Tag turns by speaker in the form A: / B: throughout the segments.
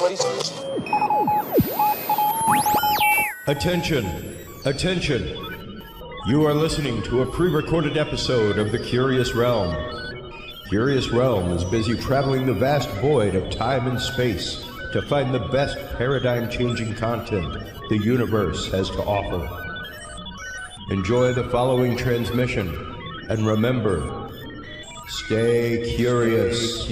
A: Everybody's...
B: Attention! Attention! You are listening to a pre-recorded episode of The Curious Realm. Curious Realm is busy traveling the vast void of time and space to find the best paradigm-changing content the universe has to offer. Enjoy the following transmission, and remember, stay curious.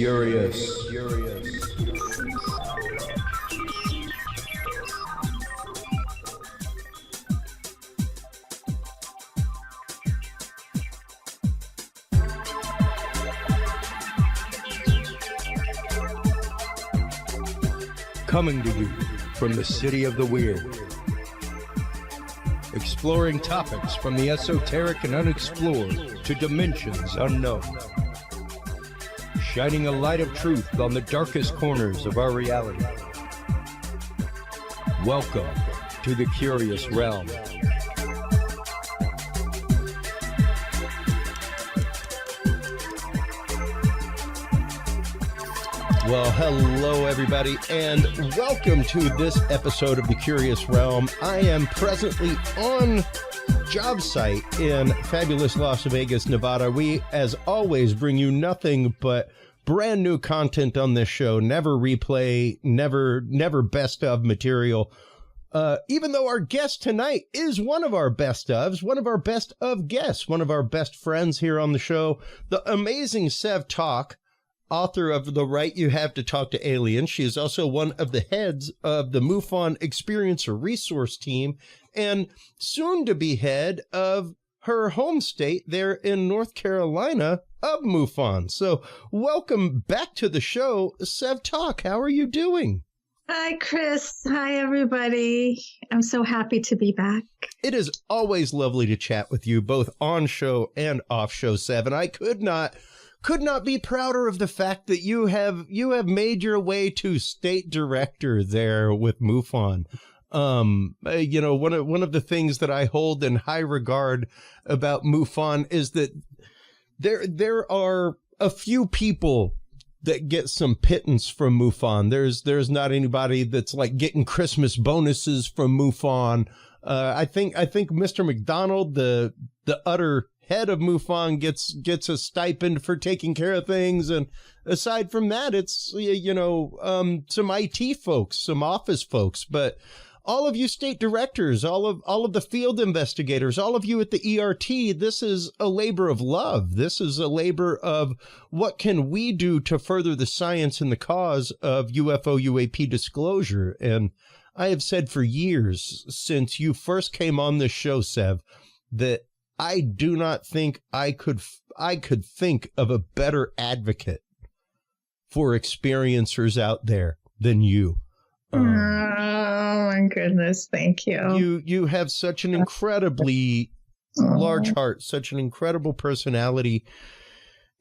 B: Coming to you from the city of the weird. Exploring topics from the esoteric and unexplored to dimensions unknown. Shining a light of truth on the darkest corners of our reality. Welcome to the Curious Realm. Well, hello everybody, and welcome to this episode of The Curious Realm. I am presently on job site in fabulous Las Vegas, Nevada. We, as always, bring you nothing but brand new content on this show. Never replay, never best of material. Even though our guest tonight is one of our best ofs, one of our best of guests, one of our best friends here on the show, the amazing Sev Tok, author of The Right You Have to Talk to Aliens. She is also one of the heads of the MUFON Experiencer Resource Team and soon to be head of her home state there in North Carolina of MUFON. So welcome back to the show, Sev Tok. How are you doing?
C: Hi, Chris. Hi, everybody. I'm so happy to be back.
B: It is always lovely to chat with you, both on show and off show, Sev. And I could not be prouder of the fact that you have made your way to state director there with MUFON. You know, one of the things that I hold in high regard about MUFON is that there are a few people that get some pittance from MUFON. There's not anybody that's like getting Christmas bonuses from MUFON. I think Mr. McDonald, the utter head of MUFON, gets a stipend for taking care of things, and aside from that, it's some IT folks, some office folks. But all of you state directors, all of the field investigators, all of you at the ERT, this is a labor of love. This is a labor of what can we do to further the science and the cause of UFO UAP disclosure. And I have said for years, since you first came on this show, Sev, that I do not think I could think of a better advocate for experiencers out there than you.
C: Oh my goodness, thank you.
B: You have such an incredibly large heart, such an incredible personality,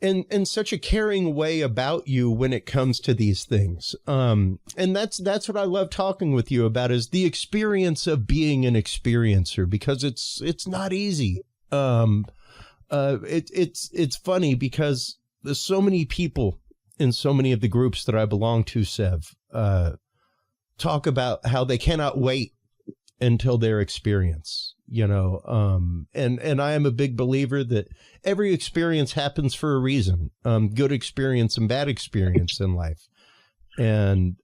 B: and such a caring way about you when it comes to these things. And that's what I love talking with you about, is the experience of being an experiencer, because it's not easy. It's funny because there's so many people in so many of the groups that I belong to, Sev, talk about how they cannot wait until their experience, and I am a big believer that every experience happens for a reason, good experience and bad experience in life. And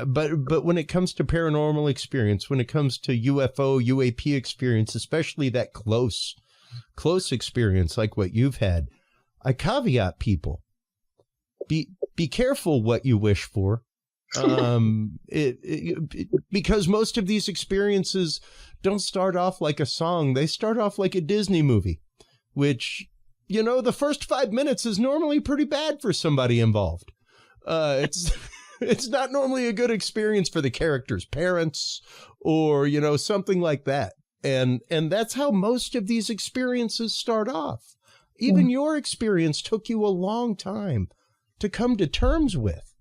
B: but when it comes to paranormal experience, when it comes to UFO, UAP experience, especially that close experience like what you've had, I caveat people, be careful what you wish for. Because most of these experiences don't start off like a song. They start off like a Disney movie, which, the first 5 minutes is normally pretty bad for somebody involved. It's not normally a good experience for the characters' parents or, something like that. And that's how most of these experiences start off. Even your experience took you a long time to come to terms with.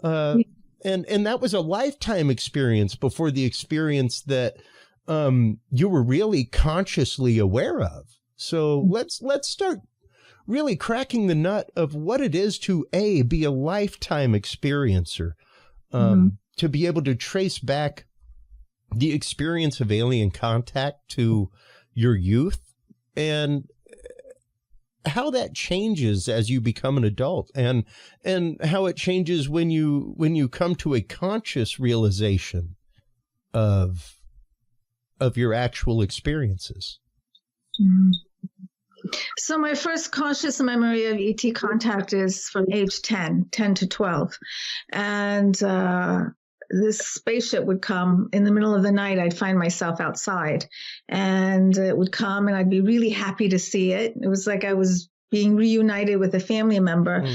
B: And that was a lifetime experience before the experience that you were really consciously aware of. So let's start really cracking the nut of what it is to be a lifetime experiencer. to be able to trace back the experience of alien contact to your youth and how that changes as you become an adult, and how it changes when you come to a conscious realization of your actual experiences.
C: So my first conscious memory of ET contact is from age 10 to 12. And this spaceship would come in the middle of the night. I'd find myself outside, and it would come, and I'd be really happy to see it. It was like I was being reunited with a family member.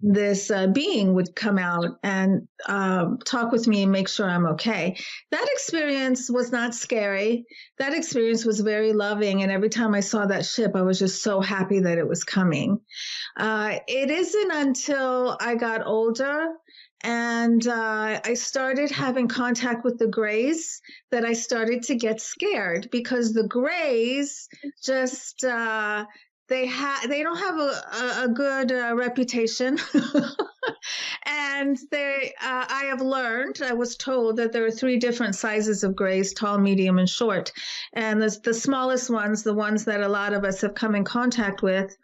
C: This being would come out and talk with me and make sure I'm okay. That experience was not scary. That experience was very loving. And every time I saw that ship, I was just so happy that it was coming. It isn't until I got older and I started having contact with the Greys that I started to get scared, because the Greys just... They don't have a good reputation, and I have learned. I was told that there are 3 different sizes of Greys: tall, medium, and short. And the smallest ones, the ones that a lot of us have come in contact with,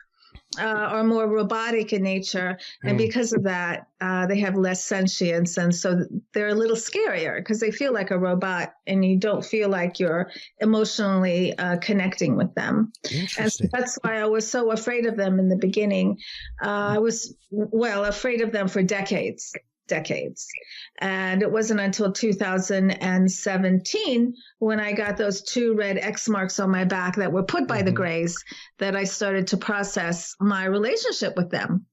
C: are more robotic in nature, and because of that, they have less sentience, and so they're a little scarier because they feel like a robot, and you don't feel like you're emotionally connecting with them. And so that's why I was so afraid of them in the beginning. I was afraid of them for decades. And it wasn't until 2017 when I got those 2 red X marks on my back that were put by the Greys that I started to process my relationship with them.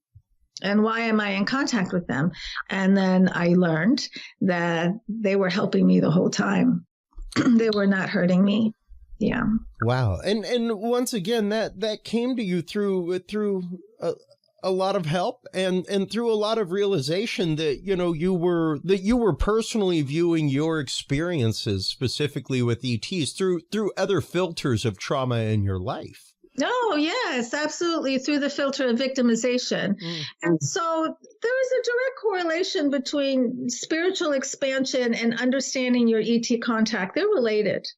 C: And why am I in contact with them? And then I learned that they were helping me the whole time. They were not hurting me. Yeah.
B: Wow. And once again, that came to you through a lot of help and through a lot of realization that, you were personally viewing your experiences specifically with ETs through other filters of trauma in your life.
C: Oh, yes, absolutely. Through the filter of victimization. And so there is a direct correlation between spiritual expansion and understanding your ET contact. They're related.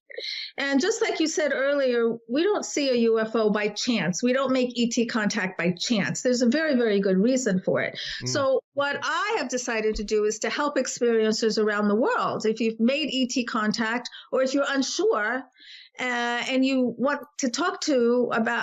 C: And just like you said earlier, we don't see a UFO by chance. We don't make ET contact by chance. There's a very, very good reason for it. So what I have decided to do is to help experiencers around the world. If you've made ET contact, or if you're unsure, and you want to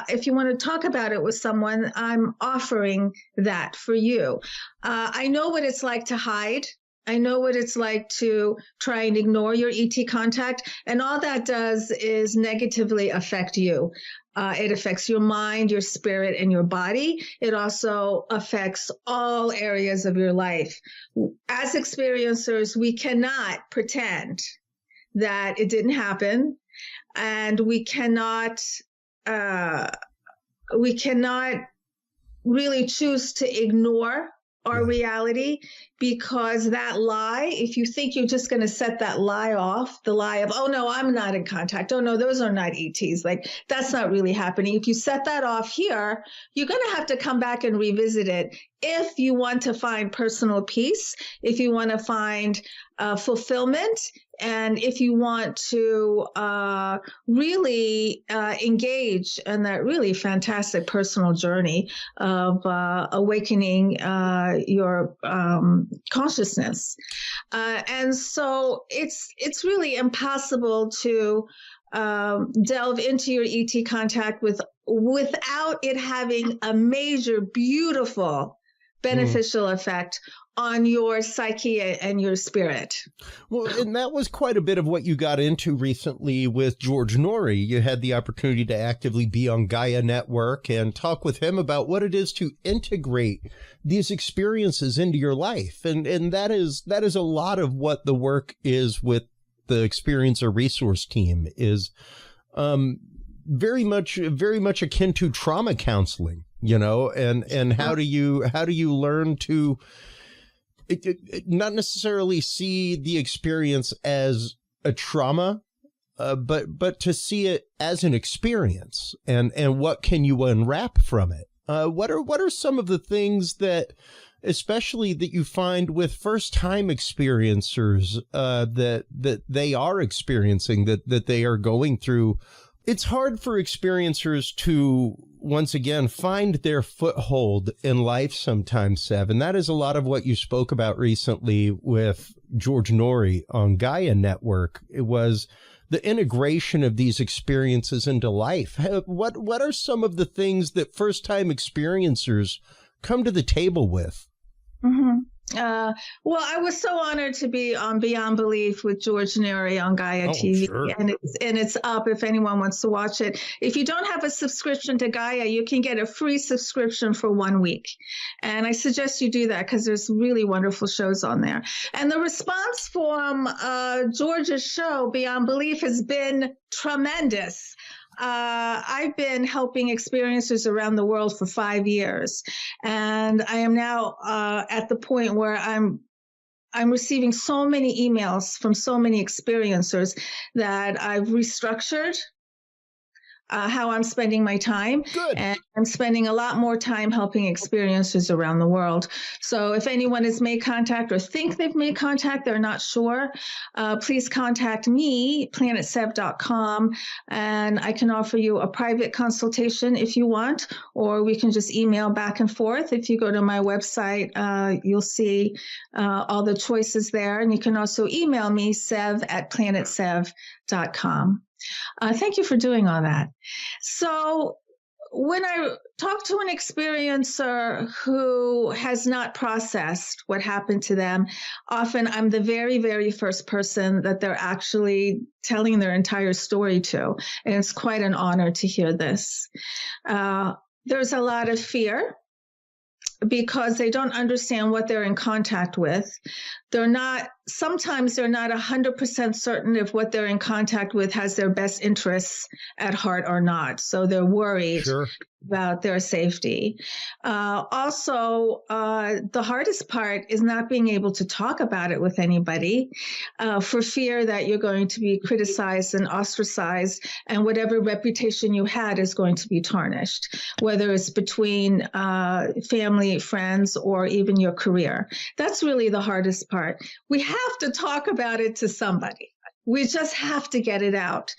C: if you want to talk about it with someone, I'm offering that for you. I know what it's like to hide. I know what it's like to try and ignore your ET contact, and all that does is negatively affect you. It affects your mind, your spirit, and your body. It also affects all areas of your life. As experiencers, we cannot pretend that it didn't happen. And we cannot really choose to ignore our reality, because that lie, if you think you're just going to set that lie off, the lie of, oh no, I'm not in contact. Oh no, those are not ETs. Like, that's not really happening. If you set that off here, you're going to have to come back and revisit it. If you want to find personal peace, if you want to find fulfillment, and if you want to really engage in that really fantastic personal journey of awakening your consciousness. And so it's really impossible to delve into your ET contact without it having a major, beautiful, beneficial effect on your psyche and your spirit.
B: Well, and that was quite a bit of what you got into recently with George Norrie. You had the opportunity to actively be on Gaia Network and talk with him about what it is to integrate these experiences into your life. And that is a lot of what the work is with the Experiencer Resource Team, is very much akin to trauma counseling, and how do you learn to not necessarily see the experience as a trauma, but to see it as an experience, and what can you unwrap from it. What are some of the things that, especially that you find with first-time experiencers, that they are experiencing, that they are going through? It's hard for experiencers to, once again, find their foothold in life sometimes, Sev. And that is a lot of what you spoke about recently with George Norrie on Gaia Network. It was the integration of these experiences into life. What are some of the things that first-time experiencers come to the table with?
C: Mm-hmm. Well, I was so honored to be on Beyond Belief with George Norrie on Gaia TV.
B: Sure.
C: And it's up if anyone wants to watch it. If you don't have a subscription to Gaia, you can get a free subscription for 1 week. And I suggest you do that because there's really wonderful shows on there. And the response from George's show, Beyond Belief, has been tremendous. I've been helping experiencers around the world for 5 years, and I am now at the point where I'm receiving so many emails from so many experiencers that I've restructured how I'm spending my time.
B: Good.
C: And I'm spending a lot more time helping experiencers around the world. So if anyone has made contact or think they've made contact, they're not sure, please contact me, planetsev.com, and I can offer you a private consultation if you want, or we can just email back and forth. If you go to my website, you'll see all the choices there. And you can also email me, sev@planetsev.com. Thank you for doing all that. So when I talk to an experiencer who has not processed what happened to them, often I'm the very, very first person that they're actually telling their entire story to. And it's quite an honor to hear this. There's a lot of fear because they don't understand what they're in contact with. Sometimes they're not 100% certain if what they're in contact with has their best interests at heart or not. So they're worried about their safety. Also, the hardest part is not being able to talk about it with anybody for fear that you're going to be criticized and ostracized, and whatever reputation you had is going to be tarnished, whether it's between family, friends, or even your career. That's really the hardest part. We have to talk about it to somebody. We just have to get it out.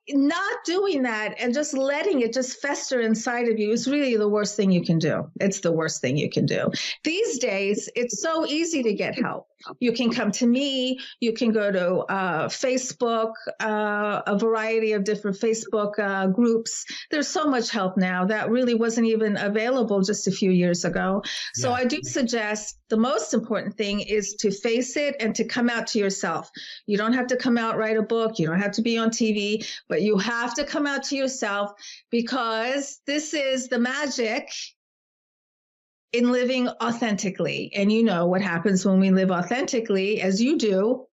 C: Not doing that and just letting it just fester inside of you is really the worst thing you can do. It's the worst thing you can do. These days, it's so easy to get help. You can come to me. You can go to Facebook, a variety of different Facebook groups. There's so much help now that really wasn't even available just a few years ago. So I do suggest the most important thing is to face it and to come out to yourself. You don't have to come out, write a book. You don't have to be on TV, but you have to come out to yourself, because this is the magic in living authentically. And you know what happens when we live authentically, as you do.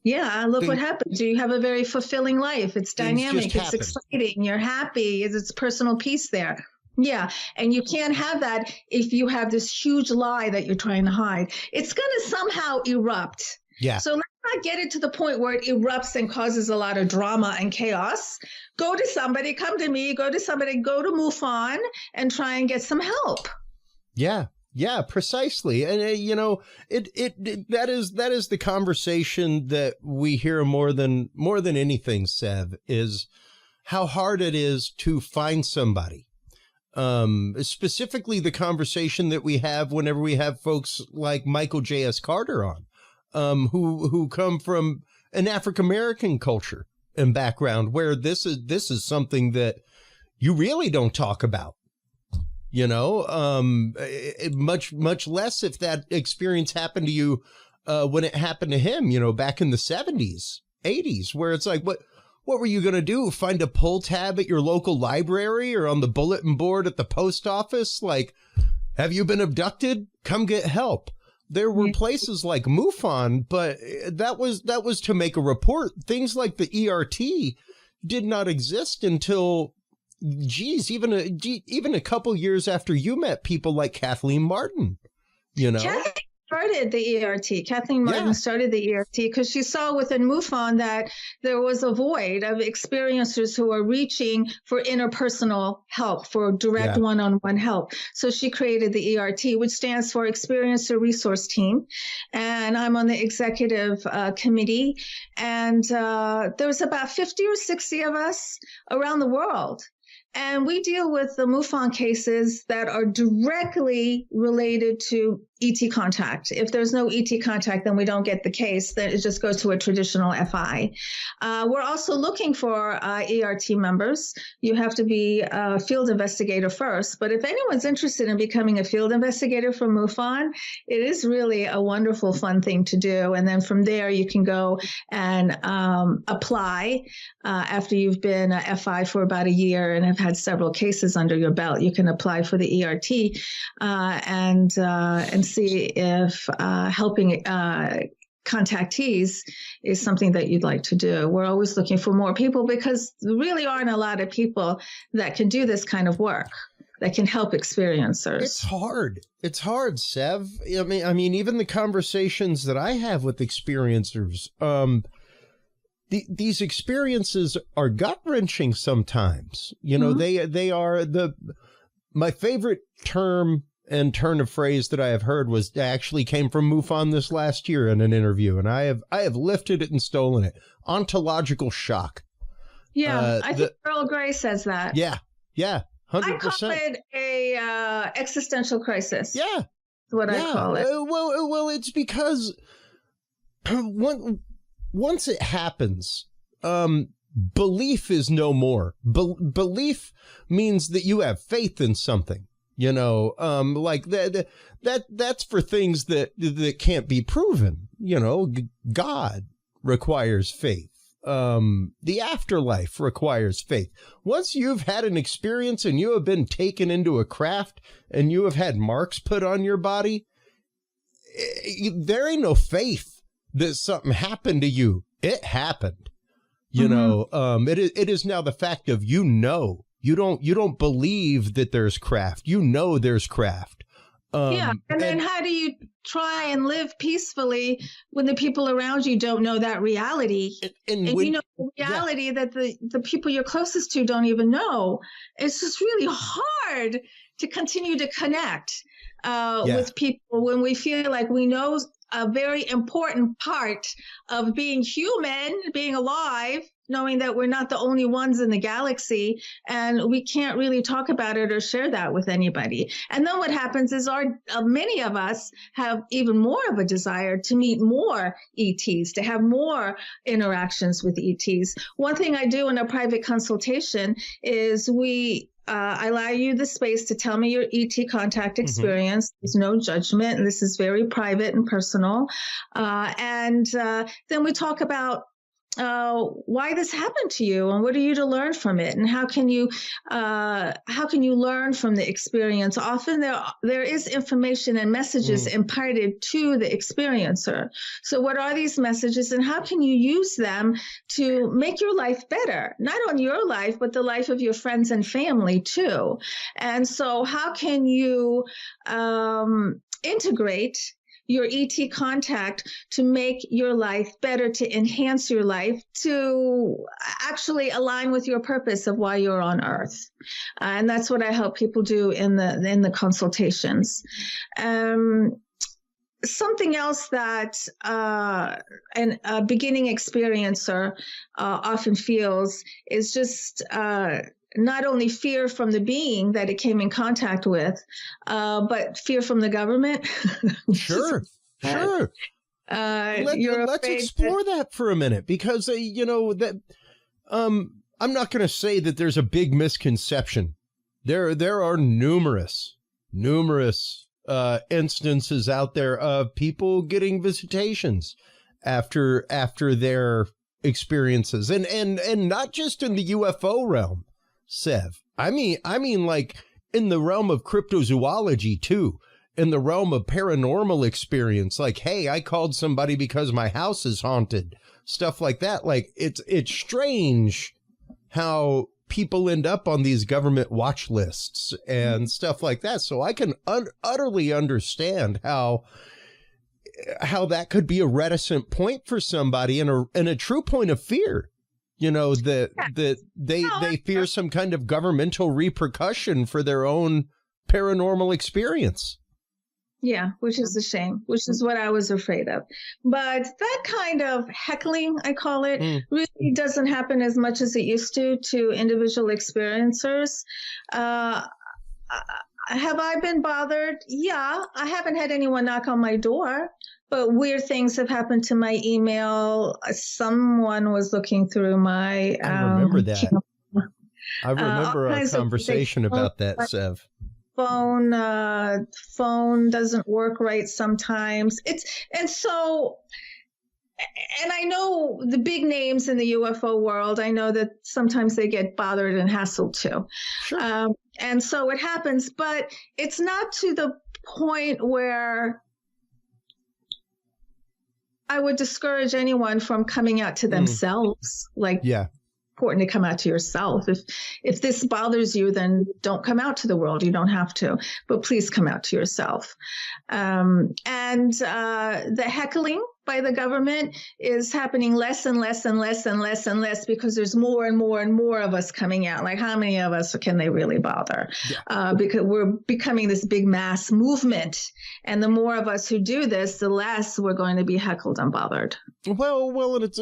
C: Yeah, look what happens. You have a very fulfilling life. It's dynamic. It's exciting. You're happy. It's personal peace there. Yeah. And you can't have that if you have this huge lie that you're trying to hide. It's going to somehow erupt.
B: Yeah.
C: So let's not get it to the point where it erupts and causes a lot of drama and chaos. Go to somebody, come to me, go to somebody, go to MUFON and try and get some help.
B: Yeah. Yeah, precisely. And, that is the conversation that we hear more than anything, Sev, is how hard it is to find somebody. Specifically the conversation that we have whenever we have folks like Michael J.S. Carter on. Who come from an African-American culture and background where this is something that you really don't talk about, much less if that experience happened to you, when it happened to him, back in the 70s, 80s, where it's like, what were you going to do? Find a pull tab at your local library or on the bulletin board at the post office? Like, have you been abducted? Come get help. There were places like MUFON, but that was to make a report. Things like the ERT did not exist until, even a couple years after you met people like Kathleen Martin,
C: Kathleen started the ERT. Kathleen Martin started the ERT because she saw within MUFON that there was a void of experiencers who are reaching for interpersonal help, for direct one-on-one help. So she created the ERT, which stands for Experiencer Resource Team. And I'm on the executive committee. And there's about 50 or 60 of us around the world. And we deal with the MUFON cases that are directly related to ET contact. If there's no ET contact, then we don't get the case. Then it just goes to a traditional FI. We're also looking for ERT members. You have to be a field investigator first. But if anyone's interested in becoming a field investigator for MUFON, it is really a wonderful, fun thing to do. And then from there, you can go and apply after you've been a FI for about a year and have had several cases under your belt. You can apply for the ERT and see if helping contactees is something that you'd like to do. We're always looking for more people because there really aren't a lot of people that can do this kind of work, that can help experiencers.
B: It's hard. It's hard, Sev. I mean, even the conversations that I have with experiencers, these experiences are gut-wrenching sometimes. You know, they are my favorite term and turn of phrase that I have heard was actually came from MUFON this last year in an interview, and I have lifted it and stolen it. Ontological shock.
C: Yeah, I think Earl Grey says that.
B: Yeah, 100%.
C: I call it a existential crisis.
B: Yeah,
C: that's what I call it.
B: Well, it's because once it happens, belief is no more. Belief means that you have faith in something. You know, like that's for things that can't be proven. You know, God requires faith. The afterlife requires faith. Once you've had an experience and you have been taken into a craft and you have had marks put on your body, there ain't no faith that something happened to you. It happened. You know, it is now the fact of, you don't believe that there's craft. You know there's craft.
C: And then how do you try and live peacefully when the people around you don't know that reality? And you know the reality that the people you're closest to don't even know. It's just really hard to continue to connect with people when we feel like we know a very important part of being human, being alive, knowing that we're not the only ones in the galaxy, and we can't really talk about it or share that with anybody. And then what happens is many of us have even more of a desire to meet more ETs, to have more interactions with ETs. One thing I do in a private consultation is I allow you the space to tell me your ET contact experience. There's no judgment, and this is very private and personal. And then we talk about why this happened to you and what are you to learn from it, and how can you learn from the experience. Often there is information and messages imparted to the experiencer. So what are these messages, and how can you use them to make your life better? Not only your life, but the life of your friends and family too. And so how can you integrate your ET contact to make your life better, to enhance your life, to actually align with your purpose of why you're on Earth. And that's what I help people do in the consultations. Something else that a beginning experiencer often feels is just not only fear from the being that it came in contact with, but fear from the government.
B: Sure. Let's explore that for a minute, because, I'm not going to say that there's a big misconception. There are numerous instances out there of people getting visitations after their experiences, and not just in the UFO realm, Sev. I mean, like in the realm of cryptozoology too, in the realm of paranormal experience. Like, hey, I called somebody because my house is haunted, stuff like that. Like, it's strange how people end up on these government watch lists and stuff like that. So I can utterly understand how how that could be a reticent point for somebody and a true point of fear. You know, that they fear some kind of governmental repercussion for their own paranormal experience.
C: Yeah, which is a shame, which is what I was afraid of. But that kind of heckling, I call it, really doesn't happen as much as it used to individual experiencers. Have I been bothered? Yeah, I haven't had anyone knock on my door, but weird things have happened to my email. Someone was looking through my...
B: I remember that. I remember our conversation about that, Sev.
C: Phone doesn't work right sometimes. And I know the big names in the UFO world. I know that sometimes they get bothered and hassled too.
B: Sure.
C: And so it happens, but it's not to the point where I would discourage anyone from coming out to themselves. Like, yeah. Important to come out to yourself. If this bothers you, then don't come out to the world. You don't have to, but please come out to yourself. And the heckling by the government is happening less and less and less and less and less because there's more and more and more of us coming out. Like, how many of us can they really bother? Yeah. Because we're becoming this big mass movement, and the more of us who do this, the less we're going to be heckled and bothered.
B: Well, and it's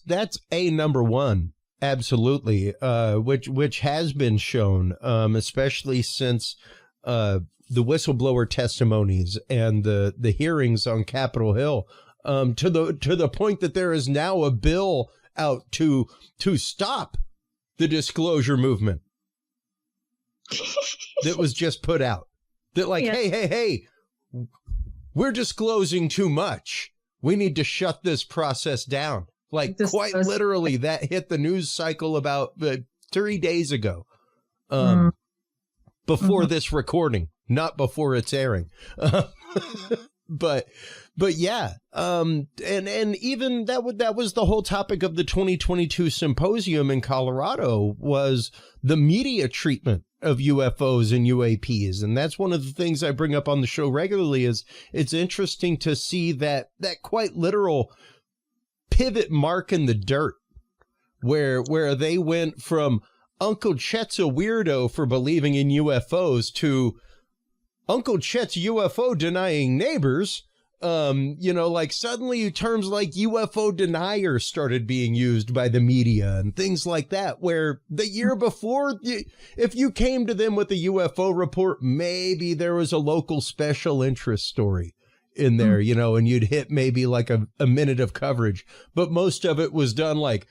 B: that's a number one, absolutely, which has been shown, especially since the whistleblower testimonies and the hearings on Capitol Hill, to the point that there is now a bill out to stop the disclosure movement that was just put out. That like, yeah. hey, we're disclosing too much. We need to shut this process down. Like, quite literally, that hit the news cycle about 3 days ago, before this recording, not before it's airing. But yeah, and even that was the whole topic of the 2022 symposium in Colorado, was the media treatment of UFOs and UAPs. And that's one of the things I bring up on the show regularly. Is it's interesting to see that quite literal pivot mark in the dirt, where they went from Uncle Chet's a weirdo for believing in UFOs to Uncle Chet's UFO denying neighbors. Like suddenly terms like UFO denier started being used by the media and things like that, where the year before, if you came to them with a UFO report, maybe there was a local special interest story in there, and you'd hit maybe like a minute of coverage. But most of it was done like,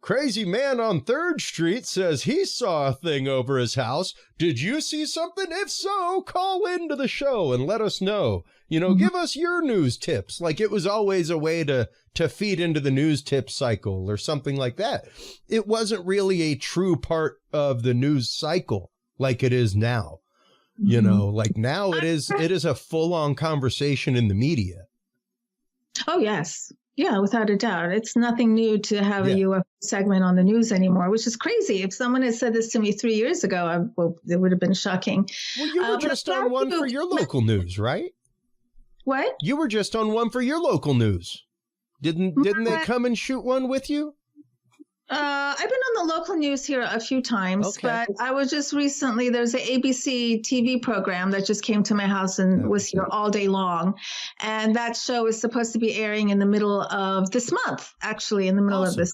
B: crazy man on 3rd Street says he saw a thing over his house. Did you see something? If so, call into the show and let us know. Give us your news tips. Like, it was always a way to feed into the news tip cycle or something like that. It wasn't really a true part of the news cycle like it is now. Like now it is a full-on conversation in the media.
C: Oh, yes. Yeah, without a doubt. It's nothing new to have a UFO segment on the news anymore, which is crazy. If someone had said this to me 3 years ago, it would have been shocking.
B: Well, you were just on one for your local news, right?
C: What?
B: You were just on one for your local news. Didn't they come and shoot one with you?
C: I've been on the local news here a few times, but I was just recently, there's an ABC TV program that just came to my house and was here all day long. And that show is supposed to be airing in the middle of this month, actually, in the middle of this.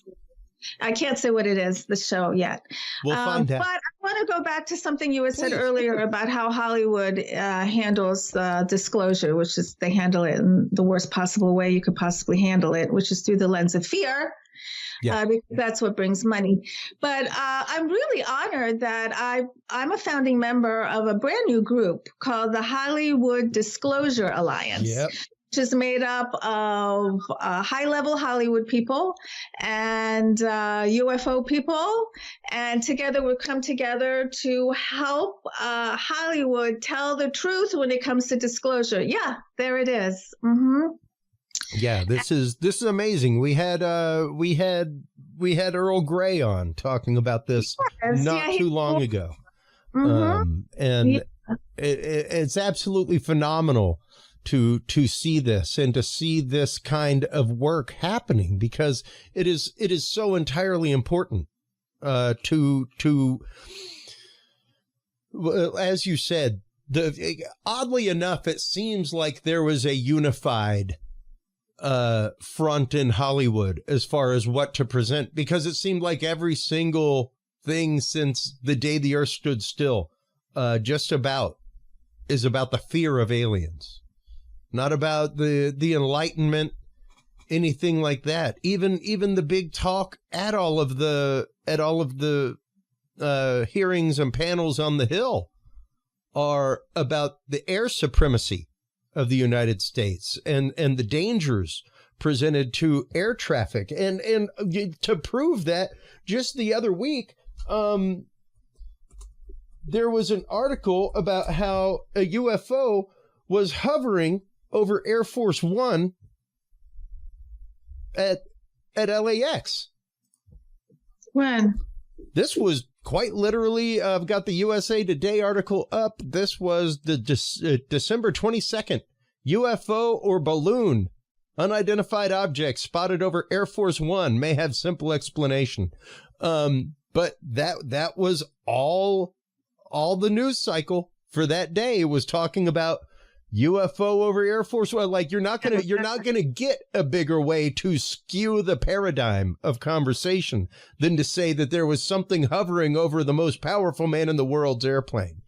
C: I can't say what it is, the show, yet.
B: We'll find out.
C: But I want to go back to something you had said earlier about how Hollywood handles disclosure, which is they handle it in the worst possible way you could possibly handle it, which is through the lens of fear. Yeah. Because that's what brings money. But I'm really honored that I'm a founding member of a brand new group called the Hollywood Disclosure Alliance, which is made up of high-level Hollywood people and UFO people. And together we've come together to help Hollywood tell the truth when it comes to disclosure. Yeah, there it is. Mm-hmm.
B: Yeah, this is amazing. We had Earl Grey on talking about this not too long ago. And it's absolutely phenomenal to see this and to see this kind of work happening, because it is so entirely important to as you said, oddly enough, it seems like there was a unified front in Hollywood as far as what to present, because it seemed like every single thing since the day the earth stood still just about is about the fear of aliens, not about the Enlightenment, anything like that. Even the big talk at all of the hearings and panels on the Hill are about the air supremacy of the United States and the dangers presented to air traffic. And to prove that, just the other week, there was an article about how a UFO was hovering over Air Force One at LAX.
C: When?
B: This was quite literally, I've got the USA Today article up. This was the December 22nd. UFO or balloon, unidentified object spotted over Air Force One, may have simple explanation. But that was all the news cycle for that day was talking about UFO over Air Force One. Like, you're not gonna get a bigger way to skew the paradigm of conversation than to say that there was something hovering over the most powerful man in the world's airplane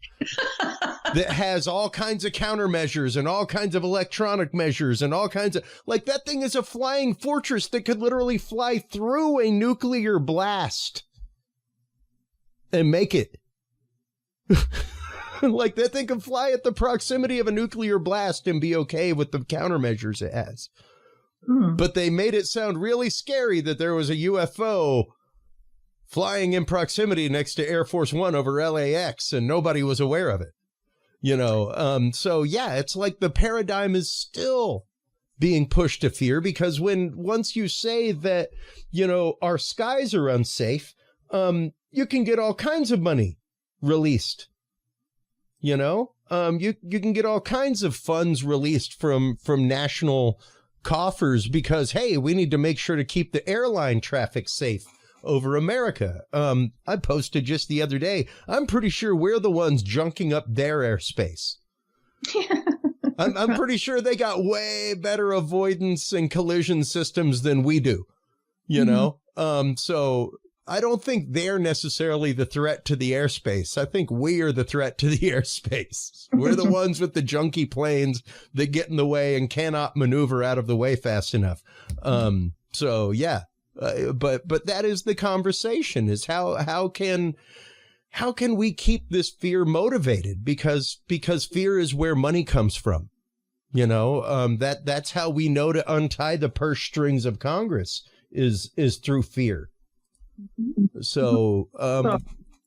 B: that has all kinds of countermeasures and all kinds of electronic measures and all kinds of, like, that thing is a flying fortress that could literally fly through a nuclear blast and make it. Like, that thing can fly at the proximity of a nuclear blast and be okay with the countermeasures it has. But they made it sound really scary that there was a UFO flying in proximity next to Air Force One over LAX and nobody was aware of it. You know, so yeah, it's like the paradigm is still being pushed to fear, because once you say that, you know, our skies are unsafe, you can get all kinds of money released. You know, you can get all kinds of funds released from national coffers because, hey, we need to make sure to keep the airline traffic safe over America. I posted just the other day, I'm pretty sure we're the ones junking up their airspace. I'm pretty sure they got way better avoidance and collision systems than we do, you know? So I don't think they're necessarily the threat to the airspace. I think we are the threat to the airspace. We're the ones with the junky planes that get in the way and cannot maneuver out of the way fast enough. So yeah, but that is the conversation: is how can we keep this fear motivated? Because fear is where money comes from. You know, that's how we know to untie the purse strings of Congress is through fear. So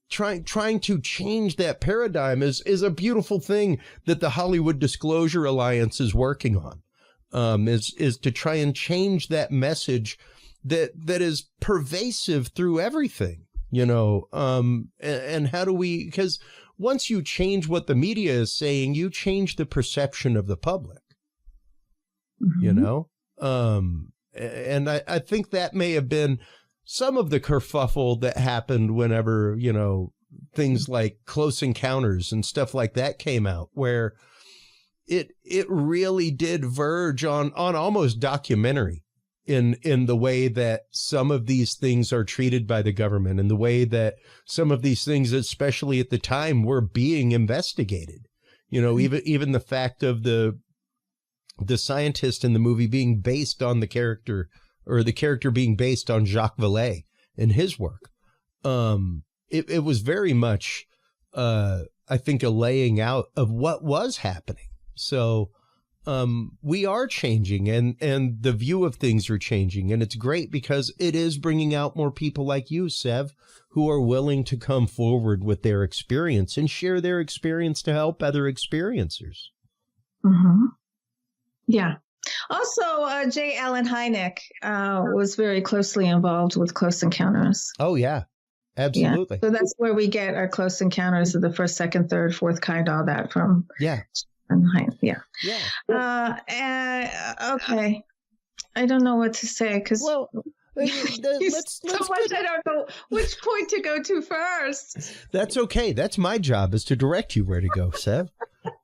B: trying to change that paradigm is a beautiful thing that the Hollywood Disclosure Alliance is working on, is to try and change that message that is pervasive through everything, you know. And how do we, because once you change what the media is saying, you change the perception of the public, you know. And I think that may have been some of the kerfuffle that happened whenever, you know, things like Close Encounters and stuff like that came out, where it really did verge on almost documentary in the way that some of these things are treated by the government, and the way that some of these things, especially at the time, were being investigated. You know, even the fact of the scientist in the movie being based on the character, or the character being based on Jacques Vallée and his work. It was very much, I think, a laying out of what was happening. So we are changing, and the view of things are changing. And it's great because it is bringing out more people like you, Sev, who are willing to come forward with their experience and share their experience to help other experiencers.
C: Yeah. Also, J. Allen Hynek was very closely involved with Close Encounters.
B: Oh, yeah, absolutely.
C: Yeah. So that's where we get our Close Encounters of the first, second, third, fourth kind, all that from.
B: Yeah.
C: Yeah. Okay. I don't know what to say because
B: well, let's
C: so much I don't know which point to go to first.
B: That's okay. That's my job, is to direct you where to go, Sev.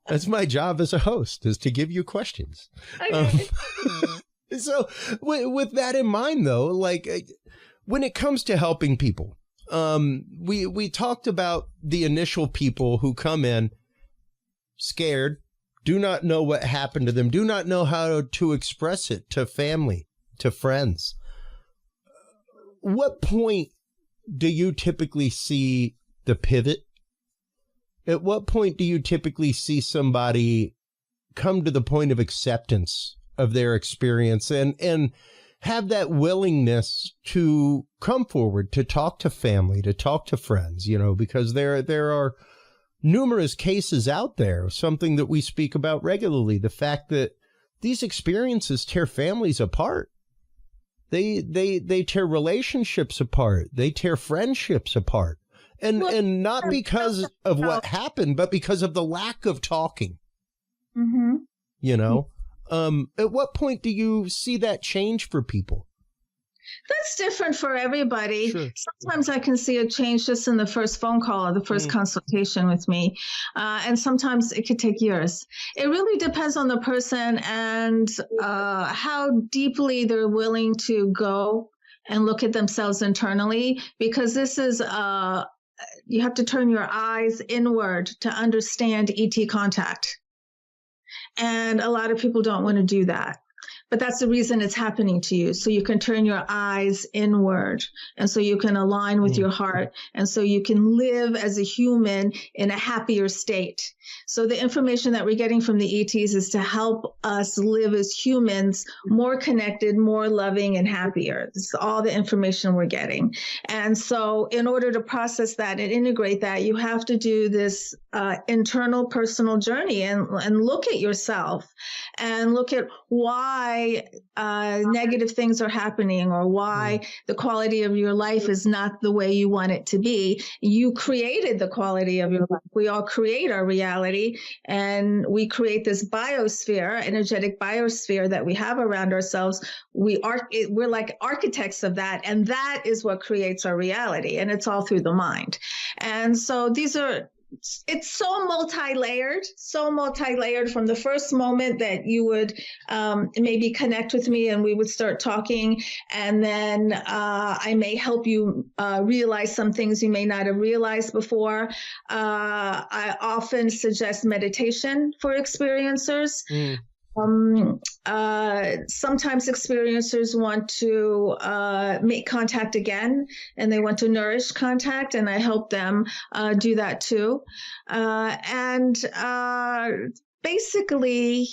B: That's my job as a host, is to give you questions.
C: Okay.
B: So with that in mind, though, like when it comes to helping people, we talked about the initial people who come in scared, do not know what happened to them, do not know how to express it to family, to friends. What point do you typically see the pivot? At what point do you typically see somebody come to the point of acceptance of their experience and have that willingness to come forward, to talk to family, to talk to friends, because there are numerous cases out there, something that we speak about regularly, the fact that these experiences tear families apart. They tear relationships apart. They tear friendships apart. And not because of what happened, but because of the lack of talking. Mm-hmm. At what point do you see that change for people?
C: That's different for everybody.
B: Sure.
C: Sometimes I can see a change just in the first phone call or the first consultation with me. And sometimes it could take years. It really depends on the person and how deeply they're willing to go and look at themselves internally, because this is you have to turn your eyes inward to understand ET contact. And a lot of people don't want to do that. But that's the reason it's happening to you. So you can turn your eyes inward, and so you can align with your heart, and so you can live as a human in a happier state. So the information that we're getting from the ETs is to help us live as humans more connected, more loving, and happier. It's all the information we're getting. And so in order to process that and integrate that, you have to do this internal personal journey and look at yourself and look at why negative things are happening, or why the quality of your life is not the way you want it to be. You created the quality of your life. We all create our reality, and we create this biosphere, energetic biosphere that we have around ourselves. We're like architects of that, and that is what creates our reality, and it's all through the mind. And so it's so multi-layered from the first moment that you would maybe connect with me and we would start talking. And then I may help you realize some things you may not have realized before. I often suggest meditation for experiencers. Sometimes experiencers want to make contact again, and they want to nourish contact, and I help them do that too. Basically,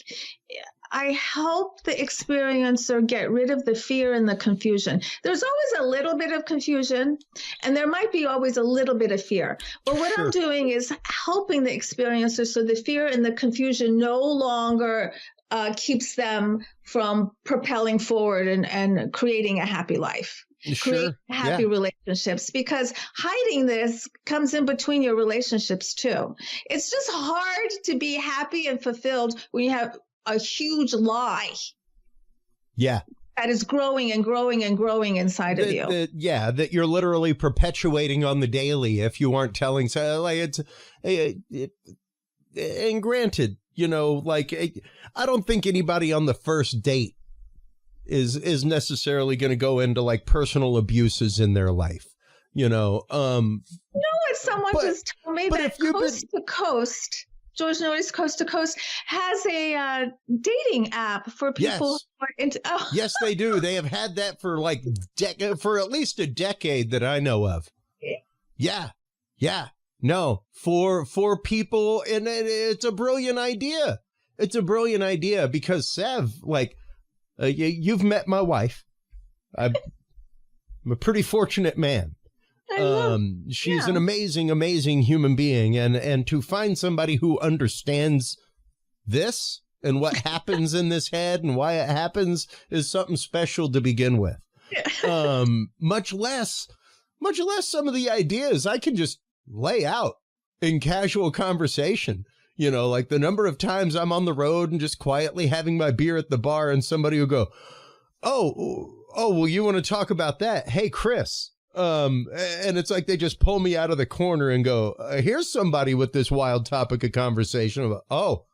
C: I help the experiencer get rid of the fear and the confusion. There's always a little bit of confusion, and there might be always a little bit of fear. But what I'm doing is helping the experiencer so the fear and the confusion no longer keeps them from propelling forward and creating a happy life. Create happy relationships, because hiding this comes in between your relationships too. It's just hard to be happy and fulfilled when you have a huge lie. Yeah. That is growing and growing and growing inside of you.
B: That you're literally perpetuating on the daily if you aren't telling. So and granted, I don't think anybody on the first date is necessarily going to go into like personal abuses in their life, No,
C: what someone just told me that Coast to Coast, George Norris Coast to Coast has a dating app for people who are into. Oh.
B: Yes, they do. They have had that for for at least a decade that I know of. Yeah. No, for people, and it's a brilliant idea. It's a brilliant idea because Sev, you've met my wife. I'm a pretty fortunate man. She's an amazing, amazing human being. And to find somebody who understands this and what happens in this head and why it happens is something special to begin with. Much less some of the ideas I can just lay out in casual conversation. You know, like the number of times I'm on the road and just quietly having my beer at the bar and somebody will go, oh, well, you want to talk about that? Hey, Chris. And it's like they just pull me out of the corner and go, here's somebody with this wild topic of conversation. About, oh,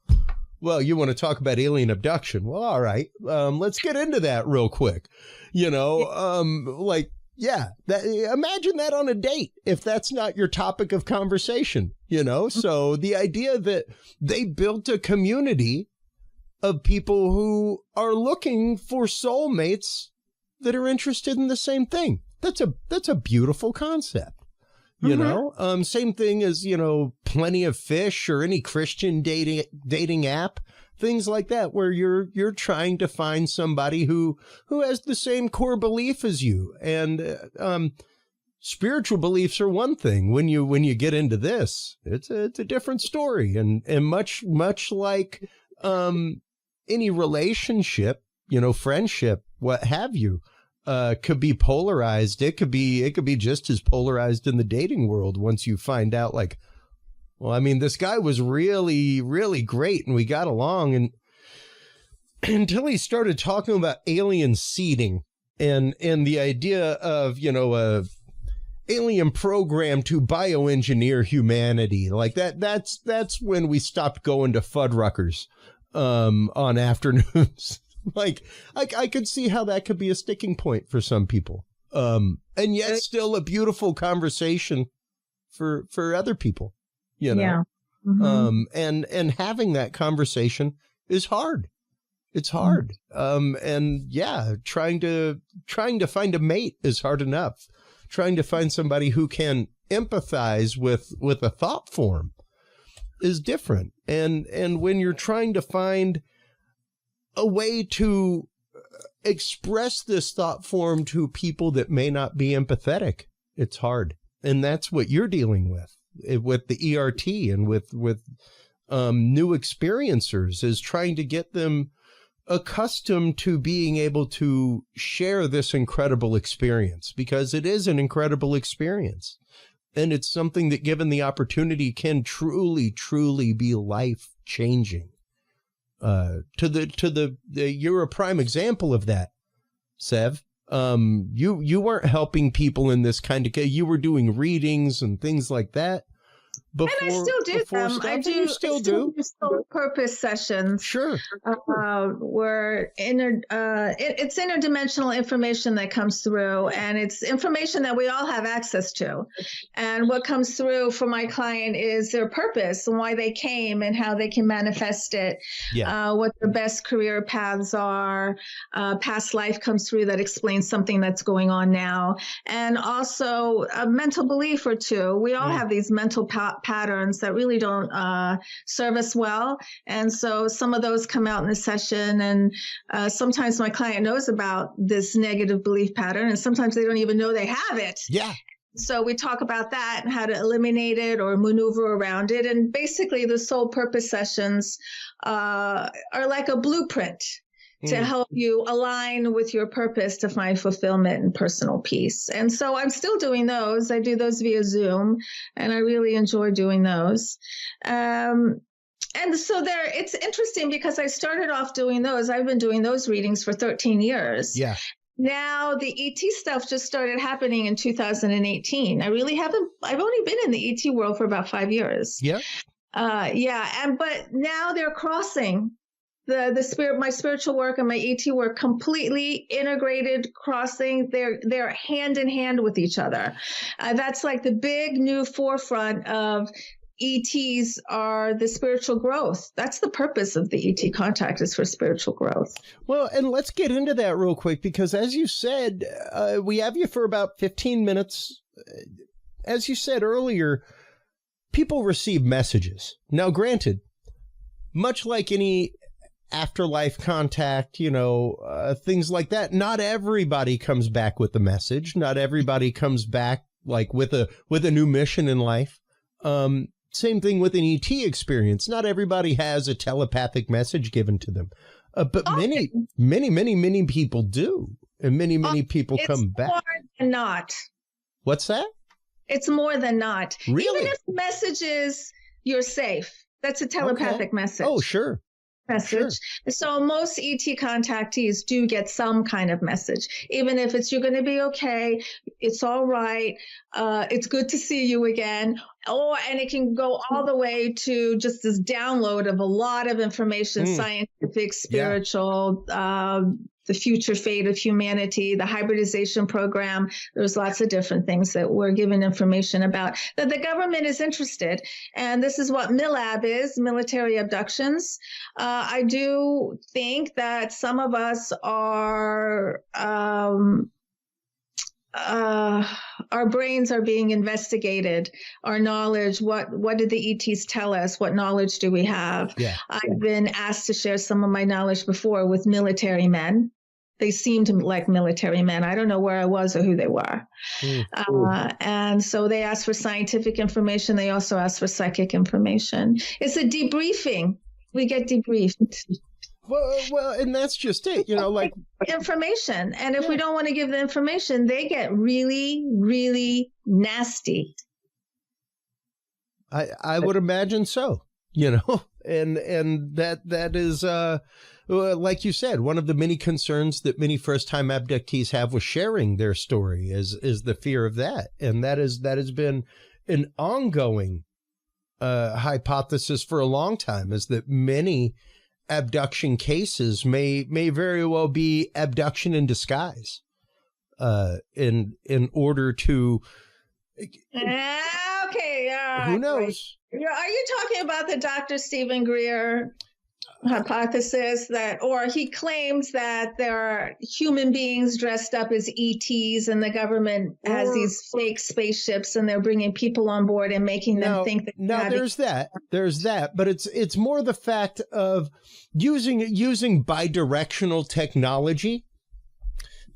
B: well, you want to talk about alien abduction? Well, all right. Let's get into that real quick. You know, like, yeah, imagine that on a date if that's not your topic of conversation, you know? So the idea that they built a community of people who are looking for soulmates that are interested in the same thing. That's a beautiful concept, you know? Same thing as, you know, Plenty of Fish or any Christian dating app. Things like that, where you're trying to find somebody who has the same core belief as you. And spiritual beliefs are one thing. When you get into this, it's a different story. And much like any relationship, you know, friendship, what have you, could be polarized. It could be just as polarized in the dating world once you find out, like, well, I mean, this guy was really, really great and we got along, and until he started talking about alien seeding and the idea of, you know, a alien program to bioengineer humanity. Like that's when we stopped going to Fuddruckers on afternoons. Like I could see how that could be a sticking point for some people. And yet still a beautiful conversation for other people. You know, and having that conversation is hard. It's hard. And yeah, trying to find a mate is hard enough. Trying to find somebody who can empathize with a thought form is different. And when you're trying to find a way to express this thought form to people that may not be empathetic, it's hard. And that's what you're dealing with the ERT and with new experiencers, is trying to get them accustomed to being able to share this incredible experience, because it is an incredible experience. And it's something that, given the opportunity, can truly, truly be life changing. You're a prime example of that, Sev. You weren't helping people in this kind of, you were doing readings and things like that. And
C: I still do them. I still do soul purpose sessions.
B: Sure.
C: Where it's interdimensional information that comes through, and it's information that we all have access to. And what comes through for my client is their purpose and why they came and how they can manifest it. Yeah. What their best career paths are. Past life comes through that explains something that's going on now, and also a mental belief or two. We all have these mental patterns that really don't serve us well. And so some of those come out in the session. And sometimes my client knows about this negative belief pattern, and sometimes they don't even know they have it. Yeah. So we talk about that and how to eliminate it or maneuver around it. And basically the soul purpose sessions are like a blueprint to help you align with your purpose to find fulfillment and personal peace. And so I'm still doing those. I do those via Zoom, and I really enjoy doing those. And so it's interesting because I started off doing those. I've been doing those readings for 13 years. Yeah. Now the ET stuff just started happening in 2018. I've only been in the ET world for about 5 years. Yeah. But now they're crossing. The spirit, my spiritual work and my ET work, completely integrated, crossing. They're hand in hand with each other. That's like the big new forefront of ETs are the spiritual growth. That's the purpose of the ET contact, is for spiritual growth.
B: Well, and let's get into that real quick, because as you said, we have you for about 15 minutes. As you said earlier, people receive messages. Now, granted, much like any afterlife contact, things like that, not everybody comes back with the message. Not everybody comes back like with a new mission in life. Same thing with an ET experience. Not everybody has a telepathic message given to them, but many people do, and many people come back.
C: More than not.
B: What's that?
C: It's more than not.
B: Really?
C: Even if the message is you're safe, That's a telepathic message.
B: Oh, sure.
C: Message. Sure. So most ET contactees do get some kind of message, even if it's, you're going to be okay. It's all right. It's good to see you again. And it can go all the way to just this download of a lot of information, scientific, spiritual, the future fate of humanity, the hybridization program. There's lots of different things that we're given information about that the government is interested. And this is what MILAB is, military abductions. I do think that some of us are, our brains are being investigated. Our knowledge, what did the ETs tell us? What knowledge do we have? Yeah. I've been asked to share some of my knowledge before with military men. They seemed like military men. I don't know where I was or who they were. And so they asked for scientific information. They also asked for psychic information. It's a debriefing. We get debriefed.
B: Well, and that's just it, like
C: information. And if we don't want to give the information, they get really, really nasty.
B: I would imagine so, and that is, like you said, one of the many concerns that many first-time abductees have with sharing their story is the fear of that. And that has been an ongoing hypothesis for a long time, is that many abduction cases may very well be abduction in disguise, in order to. Who knows?
C: Are you talking about the Dr. Stephen Greer hypothesis or he claims that there are human beings dressed up as ETs and the government has these fake spaceships and they're bringing people on board and making them think that.
B: No, there's that, but it's more the fact of using bidirectional technology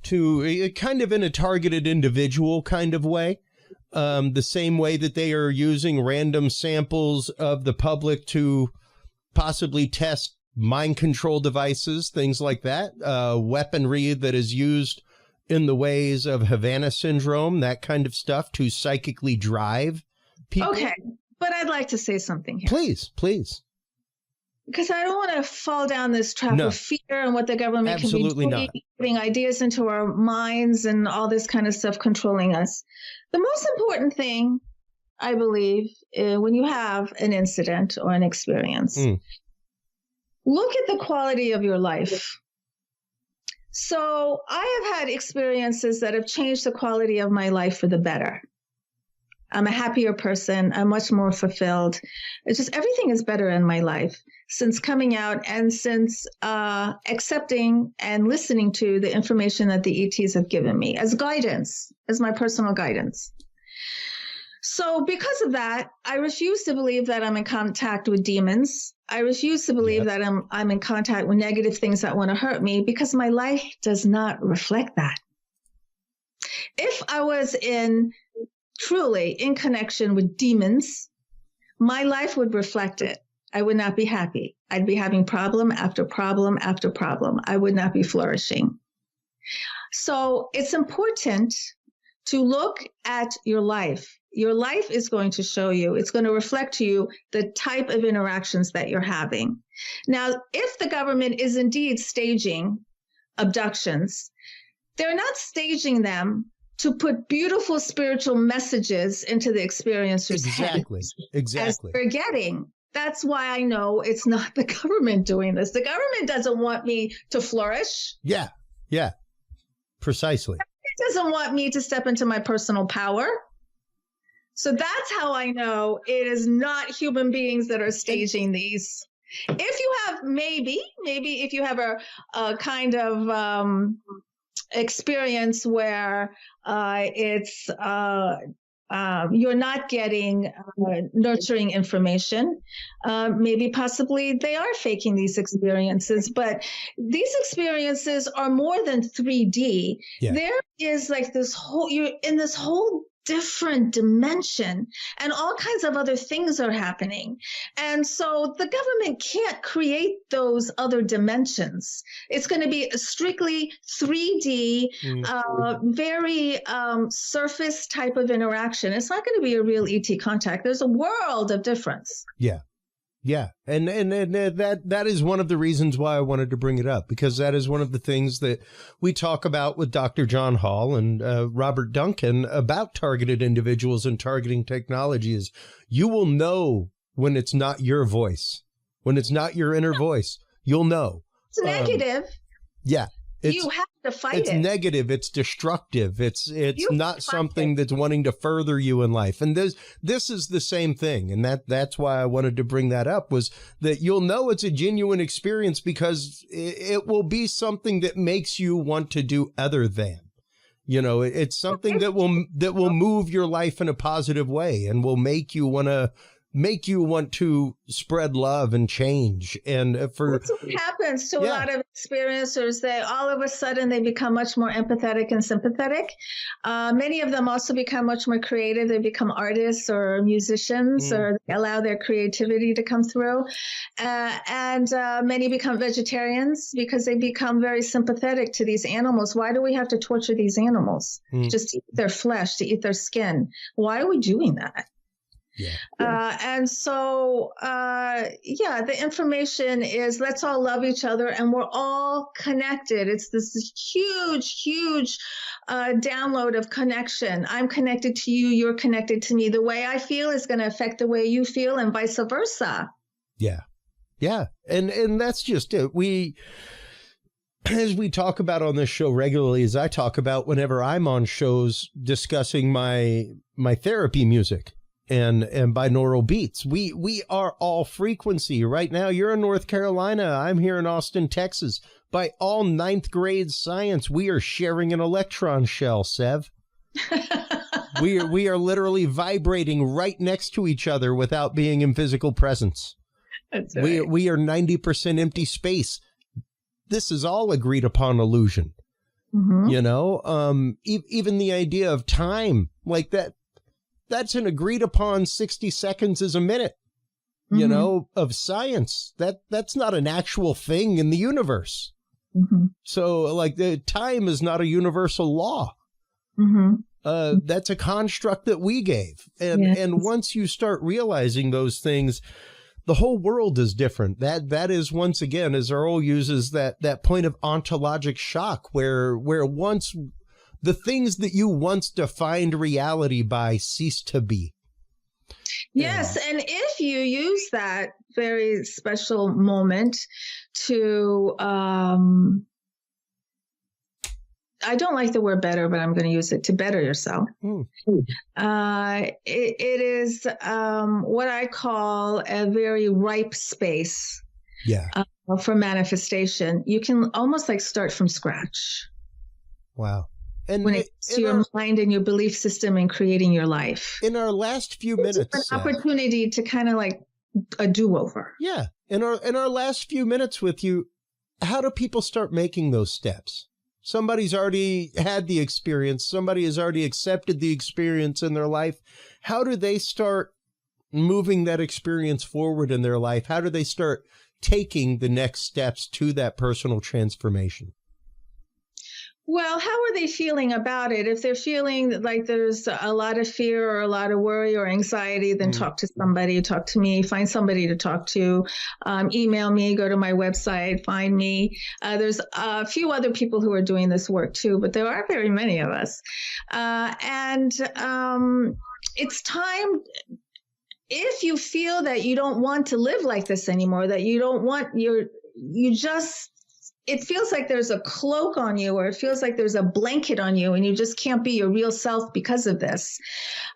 B: to kind of in a targeted individual kind of way. The same way that they are using random samples of the public to possibly test mind control devices, things like that, weaponry that is used in the ways of Havana syndrome, that kind of stuff, to psychically drive people. Okay,
C: but I'd like to say something here.
B: Please.
C: Because I don't want to fall down this trap of fear and what the government can be doing, putting ideas into our minds and all this kind of stuff controlling us. The most important thing, I believe, when you have an incident or an experience, look at the quality of your life. So I have had experiences that have changed the quality of my life for the better. I'm a happier person. I'm much more fulfilled. It's just everything is better in my life since coming out and since accepting and listening to the information that the ETs have given me as guidance, as my personal guidance. So because of that, I refuse to believe that I'm in contact with demons. I refuse to believe that I'm in contact with negative things that want to hurt me, because my life does not reflect that. If I was truly in connection with demons, my life would reflect it. I would not be happy. I'd be having problem after problem after problem. I would not be flourishing. So it's important to look at your life. Your life is going to show you, it's going to reflect to you the type of interactions that you're having. Now, if the government is indeed staging abductions, they're not staging them to put beautiful spiritual messages into the experiencer's head.
B: Exactly.
C: As they're getting. That's why I know it's not the government doing this. The government doesn't want me to flourish.
B: Yeah. Precisely.
C: It doesn't want me to step into my personal power. So that's how I know it is not human beings that are staging these. If you have maybe if you have a kind of experience where it's you're not getting nurturing information, maybe possibly they are faking these experiences, but these experiences are more than 3D. Yeah. There is like this whole, you're in this whole different dimension, and all kinds of other things are happening. And so the government can't create those other dimensions. It's going to be a strictly 3D, very surface type of interaction. It's not going to be a real ET contact. There's a world of difference.
B: Yeah. Yeah. And that is one of the reasons why I wanted to bring it up, because that is one of the things that we talk about with Dr. John Hall and Robert Duncan about targeted individuals and targeting technologies. You will know when it's not your voice, when it's not your inner voice, you'll know.
C: It's negative.
B: Yeah.
C: You have to fight it.
B: It's negative. It's destructive. It's not something that's wanting to further you in life. And this is the same thing. And that's why I wanted to bring that up, was that you'll know it's a genuine experience because it will be something that makes you want to do other than. You know, it's something that will move your life in a positive way and will make you want to spread love and change. And that's what
C: happens to a lot of experiencers. They all of a sudden they become much more empathetic and sympathetic. Many of them also become much more creative. They become artists or musicians, or they allow their creativity to come through. And many become vegetarians because they become very sympathetic to these animals. Why do we have to torture these animals? Just to eat their flesh, to eat their skin? Why are we doing that? Yeah. And so, the information is, let's all love each other and we're all connected. It's this huge, huge download of connection. I'm connected to you. You're connected to me. The way I feel is going to affect the way you feel and vice versa.
B: Yeah. Yeah. And that's just it. As we talk about on this show regularly, as I talk about whenever I'm on shows discussing my therapy music, and binaural beats. We are all frequency. Right now, you're in North Carolina. I'm here in Austin, Texas. By all 9th grade science, we are sharing an electron shell, Sev. We are literally vibrating right next to each other without being in physical presence.
C: That's right.
B: We are 90% empty space. This is all agreed upon illusion. Mm-hmm. You know, even the idea of time like that. That's an agreed upon 60 seconds is a minute, you know, of science. That's not an actual thing in the universe. Mm-hmm. So like the time is not a universal law. Mm-hmm. That's a construct that we gave. And once you start realizing those things, the whole world is different. That is, once again, as Earl uses that point of ontologic shock where once the things that you once defined reality by cease to be.
C: Yes. And if you use that very special moment to, I don't like the word better, but I'm going to use it, to better yourself. It is what I call a very ripe space for manifestation. You can almost like start from scratch.
B: Wow. And
C: when it's your mind and your belief system and creating your life.
B: In our last few minutes,
C: it's an opportunity to kind of like a do-over.
B: Yeah. In our last few minutes with you, how do people start making those steps? Somebody's already had the experience. Somebody has already accepted the experience in their life. How do they start moving that experience forward in their life? How do they start taking the next steps to that personal transformation?
C: Well, how are they feeling about it? If they're feeling like there's a lot of fear or a lot of worry or anxiety, then talk to somebody, talk to me, find somebody to talk to, email me, go to my website, find me. There's a few other people who are doing this work too, but there are very many of us. It's time. If you feel that you don't want to live like this anymore, that you don't want it feels like there's a cloak on you, or it feels like there's a blanket on you and you just can't be your real self because of this,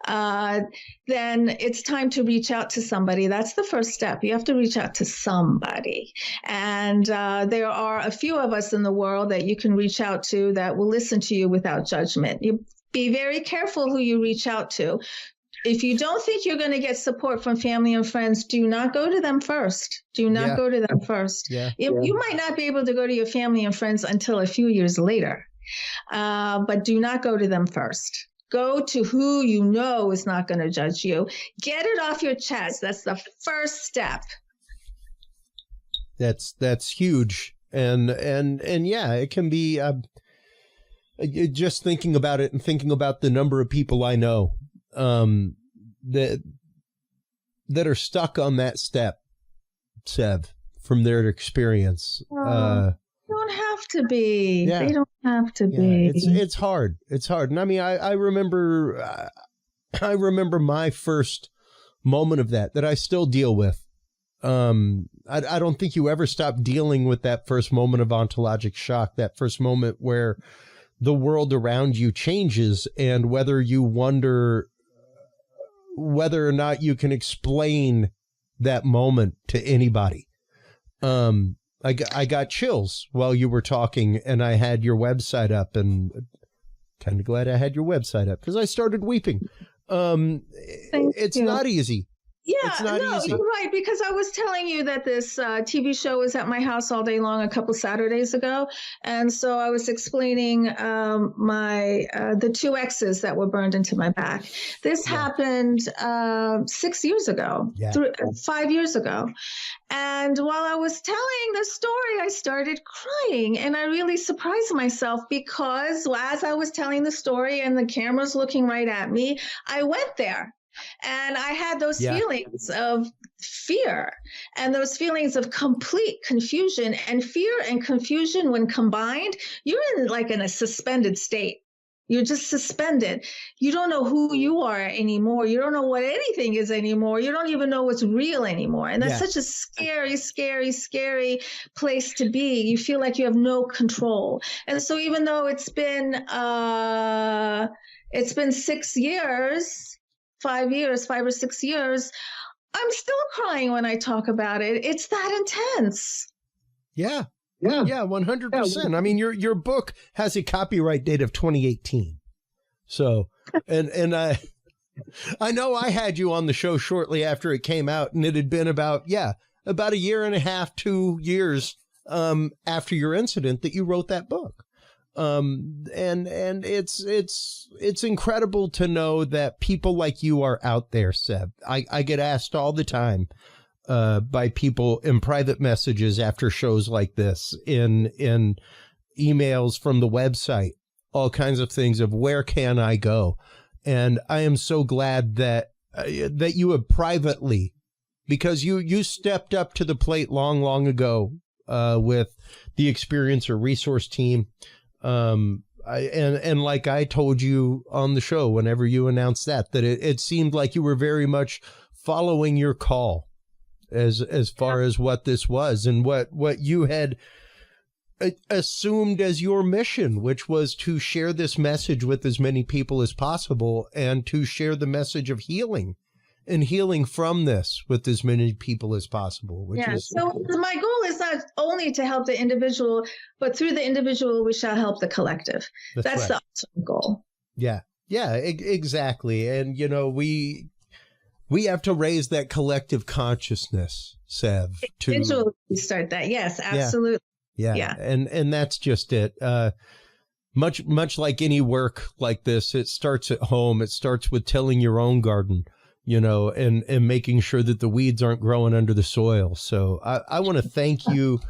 C: then it's time to reach out to somebody. That's the first step. You have to reach out to somebody. And there are a few of us in the world that you can reach out to that will listen to you without judgment. You be very careful who you reach out to. If you don't think you're going to get support from family and friends, do not go to them first. Do not go to them first. You might not be able to go to your family and friends until a few years later, but do not go to them first. Go to who you know is not going to judge you. Get it off your chest. That's the first step.
B: That's huge. And yeah, it can be just thinking about it and thinking about the number of people I know that are stuck on that step Sev, from their experience.
C: Don't have to be.
B: Yeah.
C: They don't have to be.
B: It's hard. It's hard. And I mean, I remember my first moment of that I still deal with. I don't think you ever stop dealing with that first moment of ontologic shock, that first moment where the world around you changes, and whether you wonder whether or not you can explain that moment to anybody. I got chills while you were talking, and I had your website up, and kind of glad I had your website up because I started weeping. It's not easy.
C: Yeah,
B: it's not easy.
C: You're right, because I was telling you that this TV show was at my house all day long a couple Saturdays ago. And so I was explaining the two X's that were burned into my back. This happened 6 years ago, 5 years ago. And while I was telling the story, I started crying, and I really surprised myself because as I was telling the story and the camera's looking right at me, I went there. And I had those feelings of fear and those feelings of complete confusion, and fear and confusion, when combined, you're in a suspended state. You're just suspended. You don't know who you are anymore. You don't know what anything is anymore. You don't even know what's real anymore. And that's such a scary, scary, scary place to be. You feel like you have no control. And so even though it's been 6 years, 5 or 6 years, I'm still crying when I talk about it. It's that intense.
B: Yeah, 100%. I mean, your book has a copyright date of 2018. So, and I know I had you on the show shortly after it came out, and it had been about a year and a half, 2 years after your incident that you wrote that book. And it's incredible to know that people like you are out there, Sev. I get asked all the time, by people in private messages after shows like this, in emails from the website, all kinds of things of where can I go? And I am so glad that you have privately, because you stepped up to the plate long ago, with the Experiencer Resource Team. And like I told you on the show, whenever you announced that it seemed like you were very much following your call as far as what this was and what you had assumed as your mission, which was to share this message with as many people as possible and to share the message of healing and healing from this with as many people as possible.
C: So my goal is not only to help the individual, but through the individual, we shall help the collective. That's the ultimate goal.
B: Yeah, exactly. And, we have to raise that collective consciousness, Sev.
C: Individually start that. Yes, absolutely.
B: Yeah. And that's just it. Much like any work like this, it starts at home. It starts with tilling your own garden, and making sure that the weeds aren't growing under the soil. So I want to thank you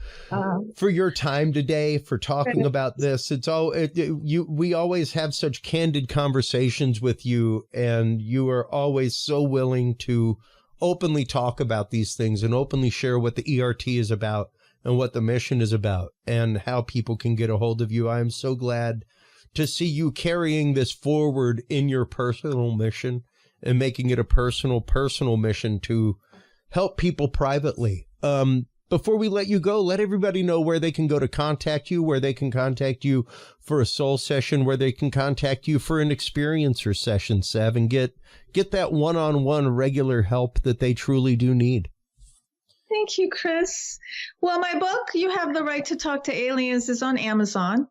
B: for your time today, for talking about this. We always have such candid conversations with you, and you are always so willing to openly talk about these things and openly share what the ERT is about and what the mission is about and how people can get a hold of you. I am so glad to see you carrying this forward in your personal mission and making it a personal mission to help people privately. Before we let you go, let everybody know where they can go to contact you, where they can contact you for a soul session, where they can contact you for an experiencer session, Sev, and get that one-on-one regular help that they truly do need.
C: Thank you, Chris. Well, my book, You Have the Right to Talk to Aliens, is on Amazon.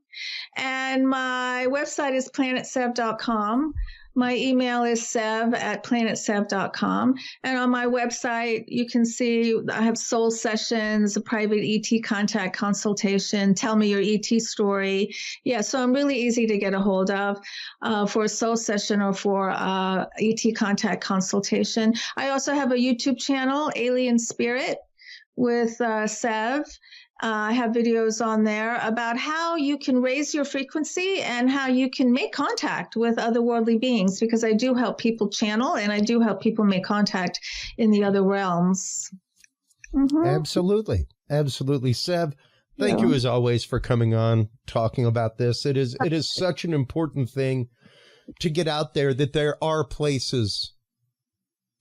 C: And my website is planetsev.com. My email is sev@planetsev.com. And on my website, you can see I have soul sessions, a private ET contact consultation, tell me your ET story. Yeah, so I'm really easy to get a hold of for a soul session or for ET contact consultation. I also have a YouTube channel, Alien Spirit, with Sev. I have videos on there about how you can raise your frequency and how you can make contact with otherworldly beings, because I do help people channel and I do help people make contact in the other realms. Mm-hmm.
B: Absolutely. Absolutely. Sev, thank you as always for coming on, talking about this. It is such an important thing to get out there, that there are places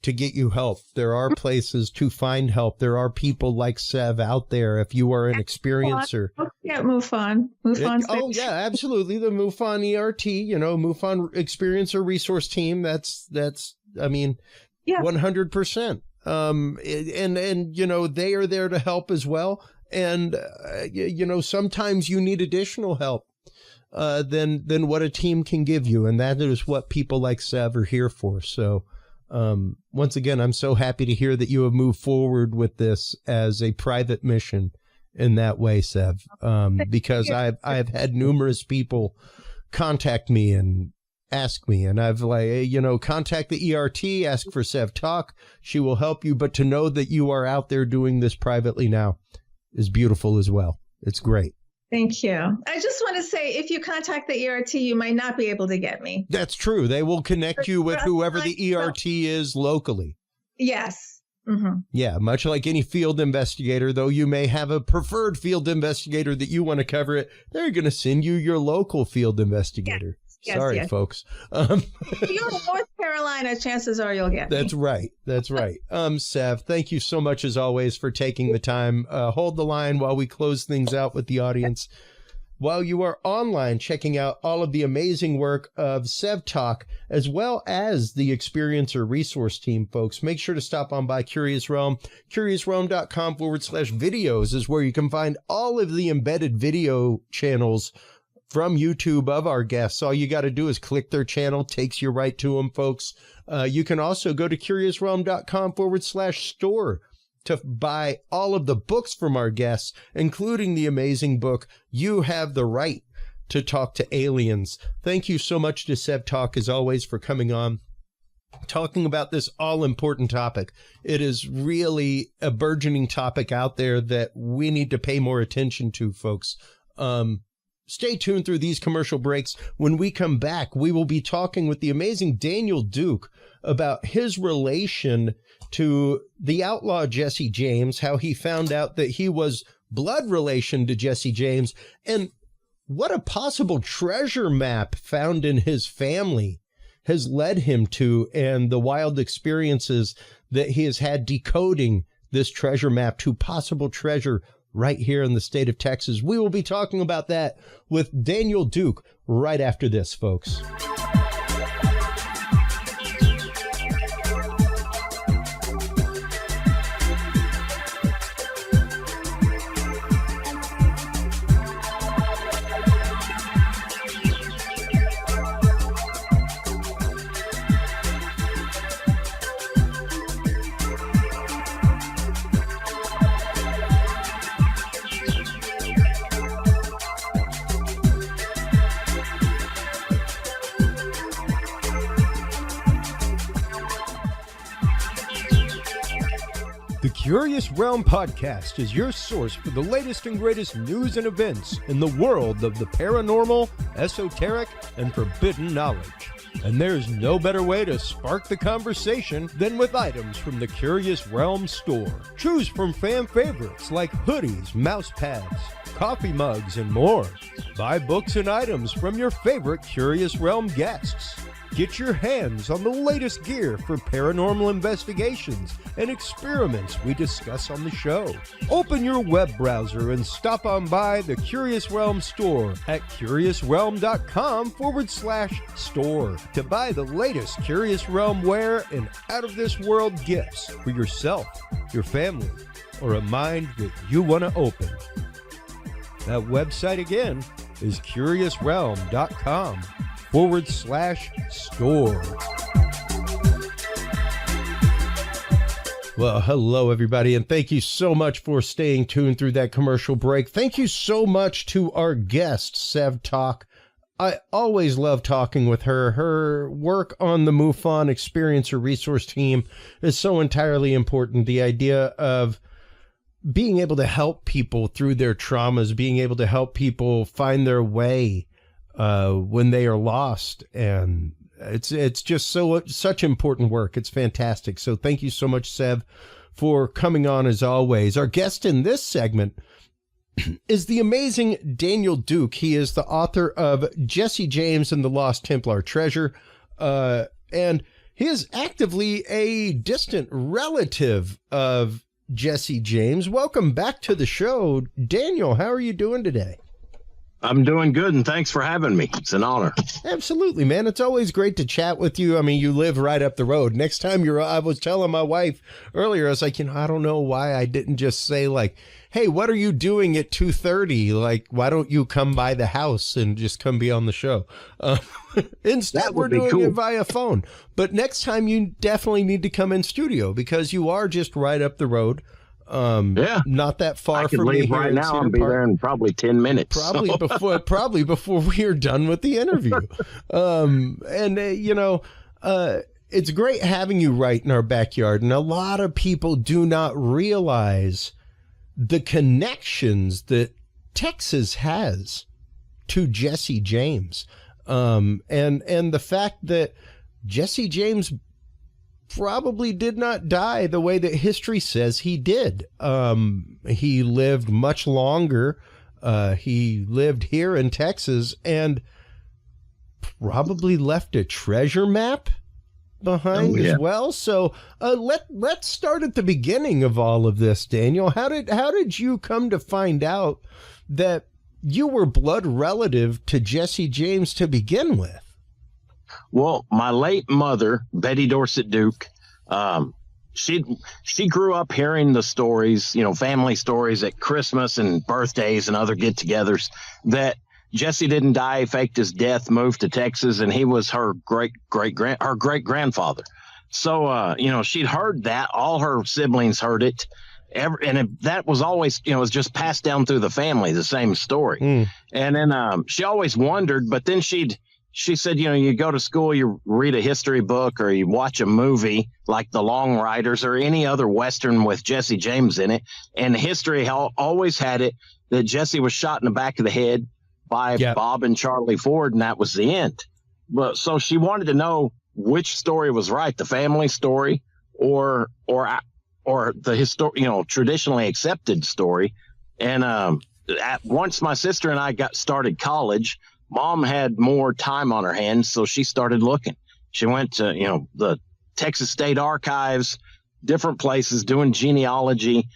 B: to get you help. There are places to find help. There are people like Sev out there. If you are an experiencer.
C: Yeah, MUFON.
B: Yeah, absolutely. The MUFON ERT, MUFON Experiencer Resource Team. That's, I mean, 100%. And they are there to help as well. And, sometimes you need additional help, than what a team can give you. And that is what people like Sev are here for. So, once again, I'm so happy to hear that you have moved forward with this as a private mission in that way, Sev, because I've had numerous people contact me and ask me, and I've contact the ERT, ask for Sev Tok. She will help you. But to know that you are out there doing this privately now is beautiful as well. It's great.
C: Thank you. I just want to say, if you contact the ERT, you might not be able to get me.
B: That's true. They will connect you with whoever the ERT is locally.
C: Yes. Mm-hmm.
B: Yeah, much like any field investigator, though you may have a preferred field investigator that you want to cover it, they're going to send you your local field investigator.
C: Yes,
B: Sorry, folks.
C: If you're in North Carolina, chances are you'll get me.
B: That's right. That's right. Sev, thank you so much, as always, for taking the time. Hold the line while we close things out with the audience. While you are online checking out all of the amazing work of Sev Tok, as well as the Experiencer Resource Team, folks, make sure to stop on by Curious Realm. CuriousRealm.com/videos is where you can find all of the embedded video channels from YouTube of our guests. All you got to do is click their channel, takes you right to them, folks. You can also go to CuriousRealm.com/store to buy all of the books from our guests, including the amazing book, You Have the Right to Talk to Aliens. Thank you so much to Sev Tok, as always, for coming on, talking about this all-important topic. It is really a burgeoning topic out there that we need to pay more attention to, folks. Stay tuned through these commercial breaks. When we come back, we will be talking with the amazing Daniel Duke about his relation to the outlaw Jesse James, how he found out that he was blood relation to Jesse James, and what a possible treasure map found in his family has led him to, and the wild experiences that he has had decoding this treasure map to possible treasure right here in the state of Texas. We will be talking about that with Daniel Duke right after this, folks. The Curious Realm podcast is your source for the latest and greatest news and events in the world of the paranormal, esoteric, and forbidden knowledge. And there's no better way to spark the conversation than with items from the Curious Realm store. Choose from fan favorites like hoodies, mouse pads, coffee mugs, and more. Buy books and items from your favorite Curious Realm guests. Get your hands on the latest gear for paranormal investigations and experiments we discuss on the show. Open your web browser and stop on by the Curious Realm store at curiousrealm.com/store to buy the latest Curious Realm wear and out-of-this-world gifts for yourself, your family, or a mind that you want to open. That website again is curiousrealm.com/store. Well, hello, everybody, and thank you so much for staying tuned through that commercial break. Thank you so much to our guest, Sev Tok. I always love talking with her. Her work on the MUFON Experiencer Resource Team is so entirely important. The idea of being able to help people through their traumas, being able to help people find their way when they are lost, and it's just such important work. It's fantastic. So thank you so much, Sev, for coming on as always. Our guest in this segment is the amazing Daniel Duke. He is the author of Jesse James and the Lost Templar Treasure, and he is actively a distant relative of Jesse James. Welcome back to the show. Daniel, how are you doing today?
A: I'm doing good, and thanks for having me. It's an honor.
B: Absolutely, man. It's always great to chat with you. I mean, you live right up the road. Next time I was telling my wife earlier, I was like, I don't know why I didn't just say like, hey, what are you doing at 2:30? Like, why don't you come by the house and just come be on the show? Instead, we're doing it via phone. But next time you definitely need to come in studio because you are just right up the road. Not that far from me here
A: right now. I'll be there in probably 10 minutes.
B: Probably before we are done with the interview. It's great having you right in our backyard. And a lot of people do not realize the connections that Texas has to Jesse James. And the fact that Jesse James probably did not die the way that history says he did. He lived much longer. He lived here in Texas and probably left a treasure map behind as well. So let's start at the beginning of all of this, Daniel. How did you come to find out that you were blood relative to Jesse James to begin with?
A: Well, my late mother, Betty Dorset Duke, she grew up hearing the stories, family stories at Christmas and birthdays and other get-togethers that Jesse didn't die, faked his death, moved to Texas, and he was her great-grandfather. So, she'd heard that. All her siblings heard it. That was always, it was just passed down through the family, the same story. And then she always wondered, but then she said, you go to school, you read a history book or you watch a movie like The Long Riders or any other Western with Jesse James in it. And history always had it that Jesse was shot in the back of the head by Bob and Charlie Ford, and that was the end. But so she wanted to know which story was right, the family story or the traditionally accepted story. And once my sister and I started college, Mom had more time on her hands, so she started looking. She went to, the Texas State Archives, different places, doing genealogy,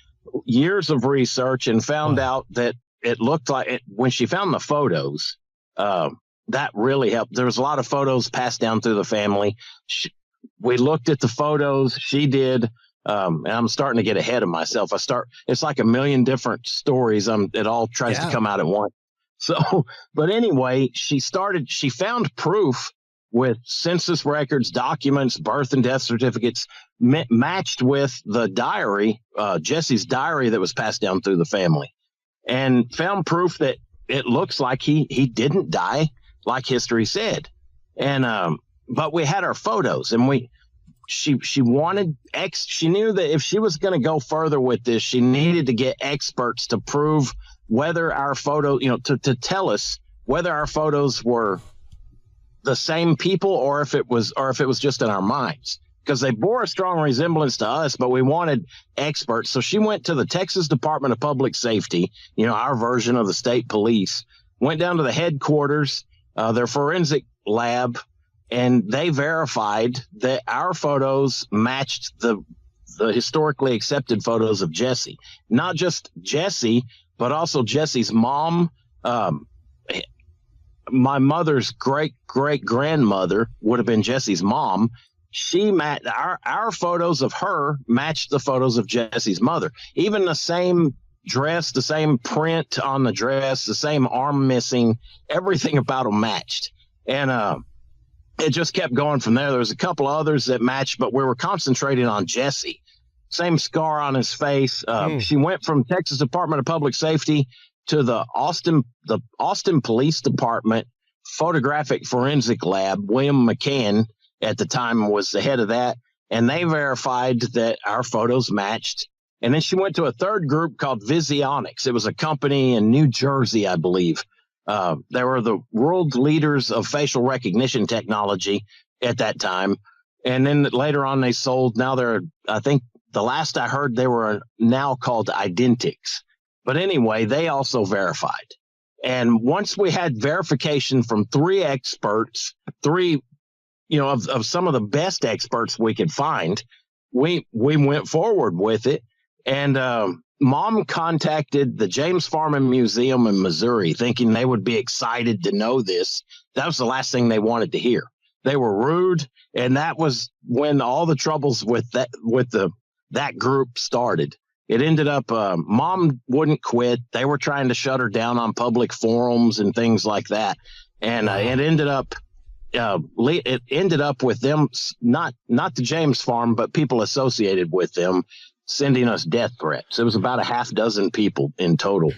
A: years of research, and found out that it looked like when she found the photos, that really helped. There was a lot of photos passed down through the family. We looked at the photos. She did. And I'm starting to get ahead of myself. It's like a million different stories. It all tries to come out at once. So, but anyway, she found proof with census records, documents, birth and death certificates matched with the diary, Jesse's diary that was passed down through the family, and found proof that it looks like he didn't die like history said. And, but we had our photos and she knew that if she was going to go further with this, she needed to get experts to prove whether our photo, to tell us whether our photos were the same people or if it was just in our minds, because they bore a strong resemblance to us, but we wanted experts. So she went to the Texas Department of Public Safety, our version of the state police, went down to the headquarters, their forensic lab, and they verified that our photos matched the historically accepted photos of Jesse. Not just Jesse, but also Jesse's mom. My mother's great-great-grandmother would have been Jesse's mom. Our photos of her matched the photos of Jesse's mother. Even the same dress, the same print on the dress, the same arm missing, everything about them matched. And it just kept going from there. There was a couple others that matched, but we were concentrating on Jesse. Same scar on his face. She went from Texas Department of Public Safety to the Austin Police Department Photographic Forensic Lab. William McCann at the time was the head of that, and they verified that our photos matched. And then she went to a third group called Visionics. It was a company in New Jersey, I believe. They were the world leaders of facial recognition technology at that time. And then later on they sold. Now they're, I think, the last I heard, they were now called identics. But anyway, they also verified. And once we had verification from 3 experts, 3, of some of the best experts we could find, we went forward with it. And Mom contacted the James Farman Museum in Missouri, thinking they would be excited to know this. That was the last thing they wanted to hear. They were rude, and that was when all the troubles with that group started. It ended up, Mom wouldn't quit. They were trying to shut her down on public forums and things like that. And it ended up with them, not the James Farm, but people associated with them sending us death threats. It was about a half dozen people in total.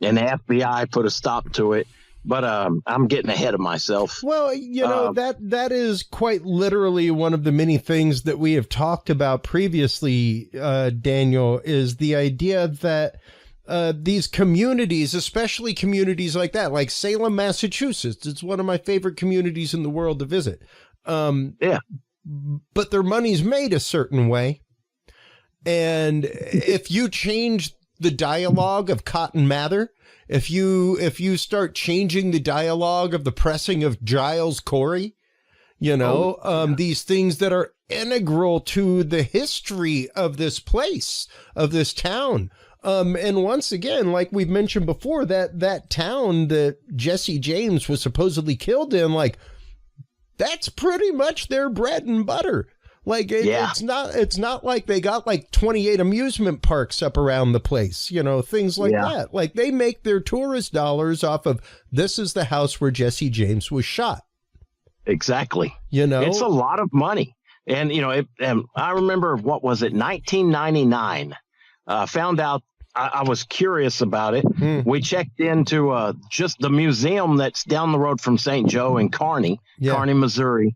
A: And the FBI put a stop to it. But I'm getting ahead of myself.
B: Well, that is quite literally one of the many things that we have talked about previously, Daniel, is the idea that these communities, especially communities like that, like Salem, Massachusetts, it's one of my favorite communities in the world to visit.
A: Yeah.
B: But their money's made a certain way. And if you change the dialogue of Cotton Mather, if you start changing the dialogue of the pressing of Giles Corey, these things that are integral to the history of this place, of this town. And once again, like we've mentioned before, that town that Jesse James was supposedly killed in, like, that's pretty much their bread and butter. Like, it's not like they got like 28 amusement parks up around the place, things like that. Like, they make their tourist dollars off of, this is the house where Jesse James was shot.
A: Exactly. It's a lot of money. And, I remember, what was it, 1999, found out, I was curious about it. We checked into just the museum that's down the road from St. Joe in Kearney, Missouri.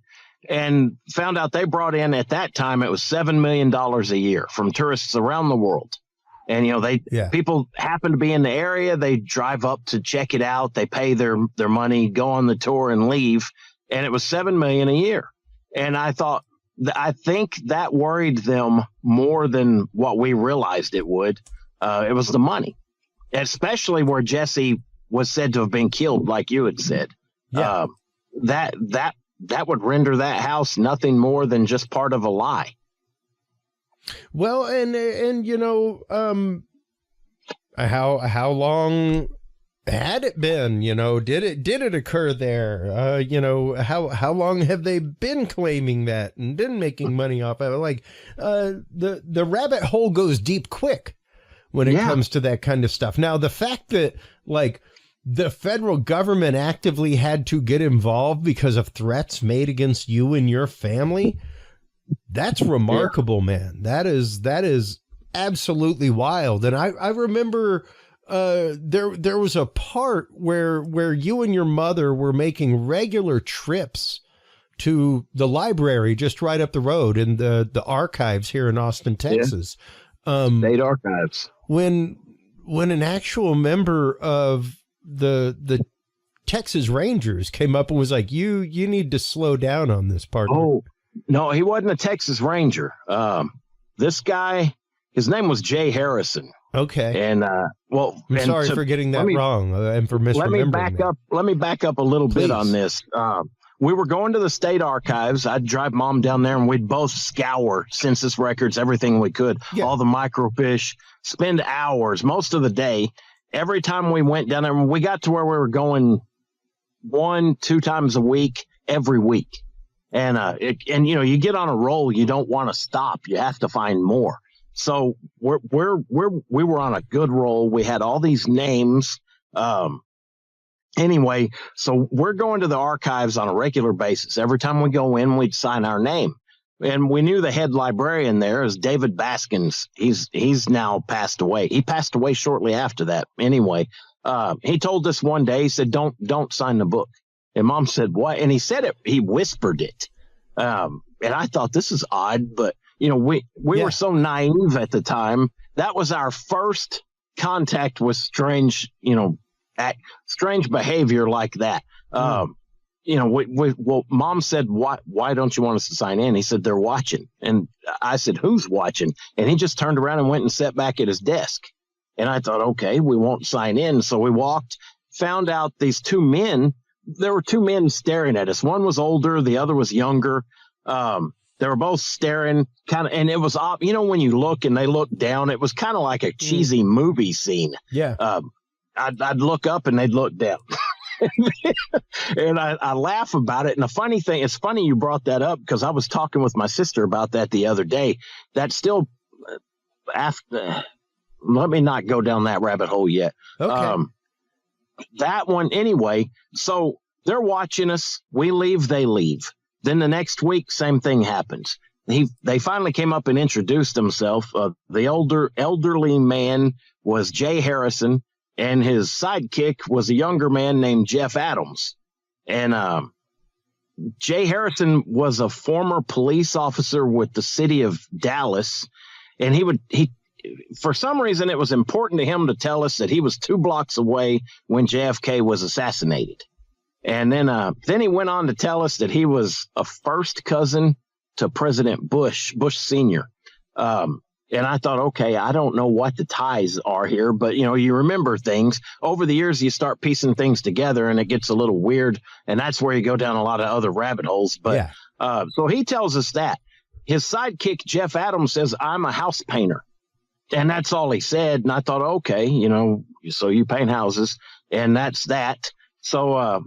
A: And found out they brought in, at that time, it was $7 million a year from tourists around the world. And, people happen to be in the area. They drive up to check it out. They pay their money, go on the tour and leave. And it was $7 million a year. And I think that worried them more than what we realized it would. It was the money, especially where Jesse was said to have been killed, like you had said.
B: Yeah.
A: That would render that house nothing more than just part of a lie.
B: Well, and how long had it been? Did it occur there? How long have they been claiming that and been making money off of it? Like, the rabbit hole goes deep quick when it comes to that kind of stuff. Now, the fact that, like, the federal government actively had to get involved because of threats made against you and your family, that's remarkable, man. That is absolutely wild. And I remember there was a part where you and your mother were making regular trips to the library just right up the road in the archives here in Austin, Texas.
A: State archives.
B: When an actual member of the Texas Rangers came up and was like, you need to slow down on this partner.
A: Oh, no, he wasn't a Texas Ranger. This guy, his name was Jay Harrison.
B: Okay.
A: And I'm
B: sorry for getting that wrong and for misremembering.
A: Let me back up a little bit on this. We were going to the state archives. I'd drive Mom down there and we'd both scour census records, everything we could, all the microfiche, spend hours, most of the day. Every time we went down there, we got to where we were going 1-2 times a week, every week. And you get on a roll, you don't want to stop. You have to find more. So we were on a good roll. We had all these names. Anyway, so we're going to the archives on a regular basis. Every time we go in, we'd sign our name. And we knew the head librarian there is David Baskins. He's now passed away. He passed away shortly after that. Anyway, he told us one day, he said, don't sign the book. And Mom said, what? And he said it, he whispered it. And I thought, this is odd, but we were so naive at the time. That was our first contact with strange behavior like that. well, Mom said, why don't you want us to sign in? He said, they're watching. And I said, who's watching? And he just turned around and went and sat back at his desk. And I thought, okay, we won't sign in. So we walked, found out these two men. There were two men staring at us. One was older, the other was younger. They were both staring kind of, and it was, when you look and they look down, it was kind of like a cheesy movie scene.
B: Yeah.
A: I'd look up and they'd look down. And I laugh about it. And the funny thing, it's funny you brought that up because I was talking with my sister about that the other day. That still, let me not go down that rabbit hole yet.
B: Okay.
A: That one anyway. So they're watching us. We leave, they leave. Then the next week, same thing happens. They finally came up and introduced themselves. The elderly man was Jay Harrison, and his sidekick was a younger man named Jeff Adams. And Jay Harrison was a former police officer with the city of Dallas, and he for some reason it was important to him to tell us that he was 2 blocks away when JFK was assassinated. And then he went on to tell us that he was a first cousin to President Bush Sr. And I thought, okay, I don't know what the ties are here, but you remember things over the years, you start piecing things together and it gets a little weird. And that's where you go down a lot of other rabbit holes. But so he tells us that his sidekick, Jeff Adams, says, I'm a house painter. And that's all he said. And I thought, okay, so you paint houses, and that's that. So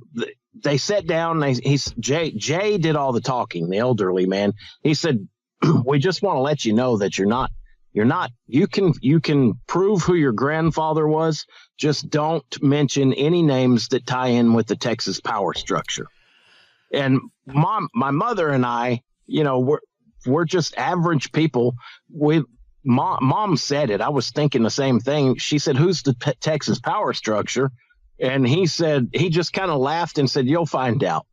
A: they sat down. Jay did all the talking, the elderly man. He said, we just want to let you know that you can prove who your grandfather was. Just don't mention any names that tie in with the Texas power structure. And my mother and I, we're just average people. Mom said it. I was thinking the same thing. She said, who's the Texas power structure? And he said, he just kind of laughed and said, you'll find out.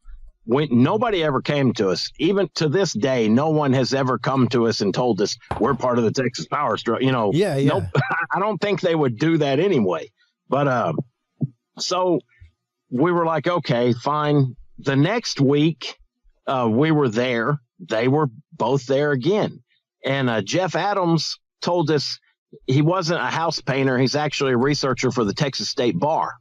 A: Nobody ever came to us. Even to this day, no one has ever come to us and told us we're part of the Texas power structure. Nope, I don't think they would do that anyway. But so we were like, okay, fine. The next week, we were there. They were both there again. And Jeff Adams told us he wasn't a house painter. He's actually a researcher for the Texas State Bar.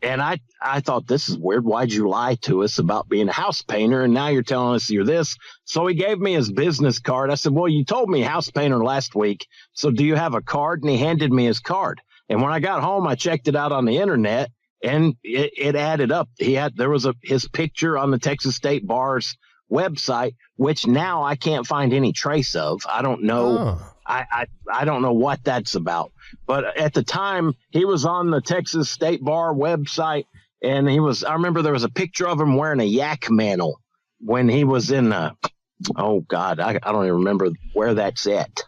A: And I thought, this is weird. Why'd you lie to us about being a house painter? And now you're telling us you're this. So he gave me his business card. I said, well, you told me house painter last week. So do you have a card? And he handed me his card. And when I got home, I checked it out on the internet, and it added up. There was his picture on the Texas State Bar's website, which now I can't find any trace of. I don't know. Oh. I don't know what that's about. But at the time, he was on the Texas State Bar website, and I remember there was a picture of him wearing a yak mantle when he was in, oh God, I don't even remember where that's at.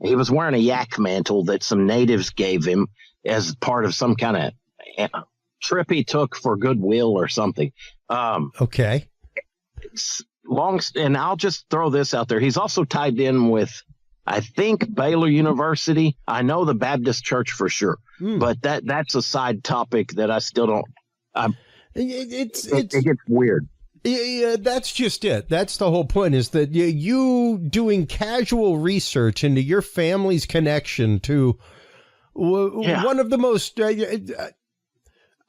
A: He was wearing a yak mantle that some natives gave him as part of some kind of trip he took for goodwill or something.
B: Okay.
A: And I'll just throw this out there. He's also tied in with, I think, Baylor University. I know the Baptist Church for sure, but that's a side topic that I still don't. It gets weird.
B: Yeah, that's just it. That's the whole point, is that you doing casual research into your family's connection to one of the most,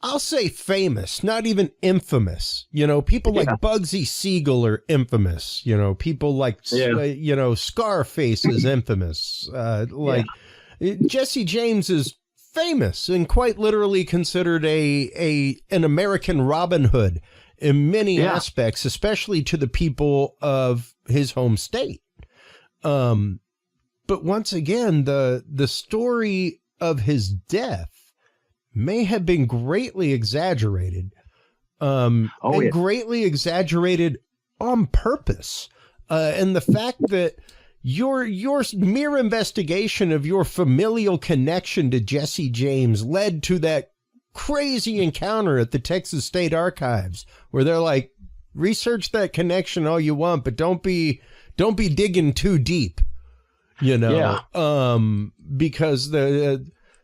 B: I'll say famous, not even infamous. People like Bugsy Siegel are infamous. People like, Scarface is infamous. Jesse James is famous and quite literally considered an American Robin Hood in many aspects, especially to the people of his home state. But once again, the story of his death may have been greatly exaggerated, greatly exaggerated on purpose. And the fact that your mere investigation of your familial connection to Jesse James led to that crazy encounter at the Texas State Archives, where they're like, research that connection all you want, but don't be digging too deep, because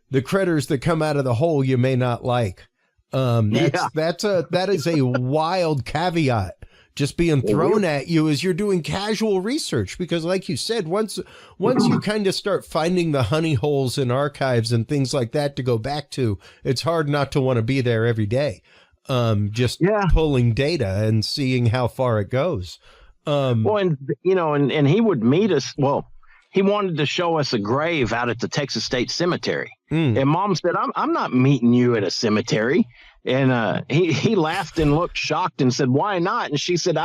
B: the critters that come out of the hole you may not like. That is a wild caveat just being thrown at you as you're doing casual research, because like you said, once you kind of start finding the honey holes in archives and things like that to go back to, it's hard not to want to be there every day. Pulling data and seeing how far it goes.
A: And he would meet us. Well, he wanted to show us a grave out at the Texas State Cemetery. And Mom said, I'm not meeting you at a cemetery. And he laughed and looked shocked and said, why not? And she said,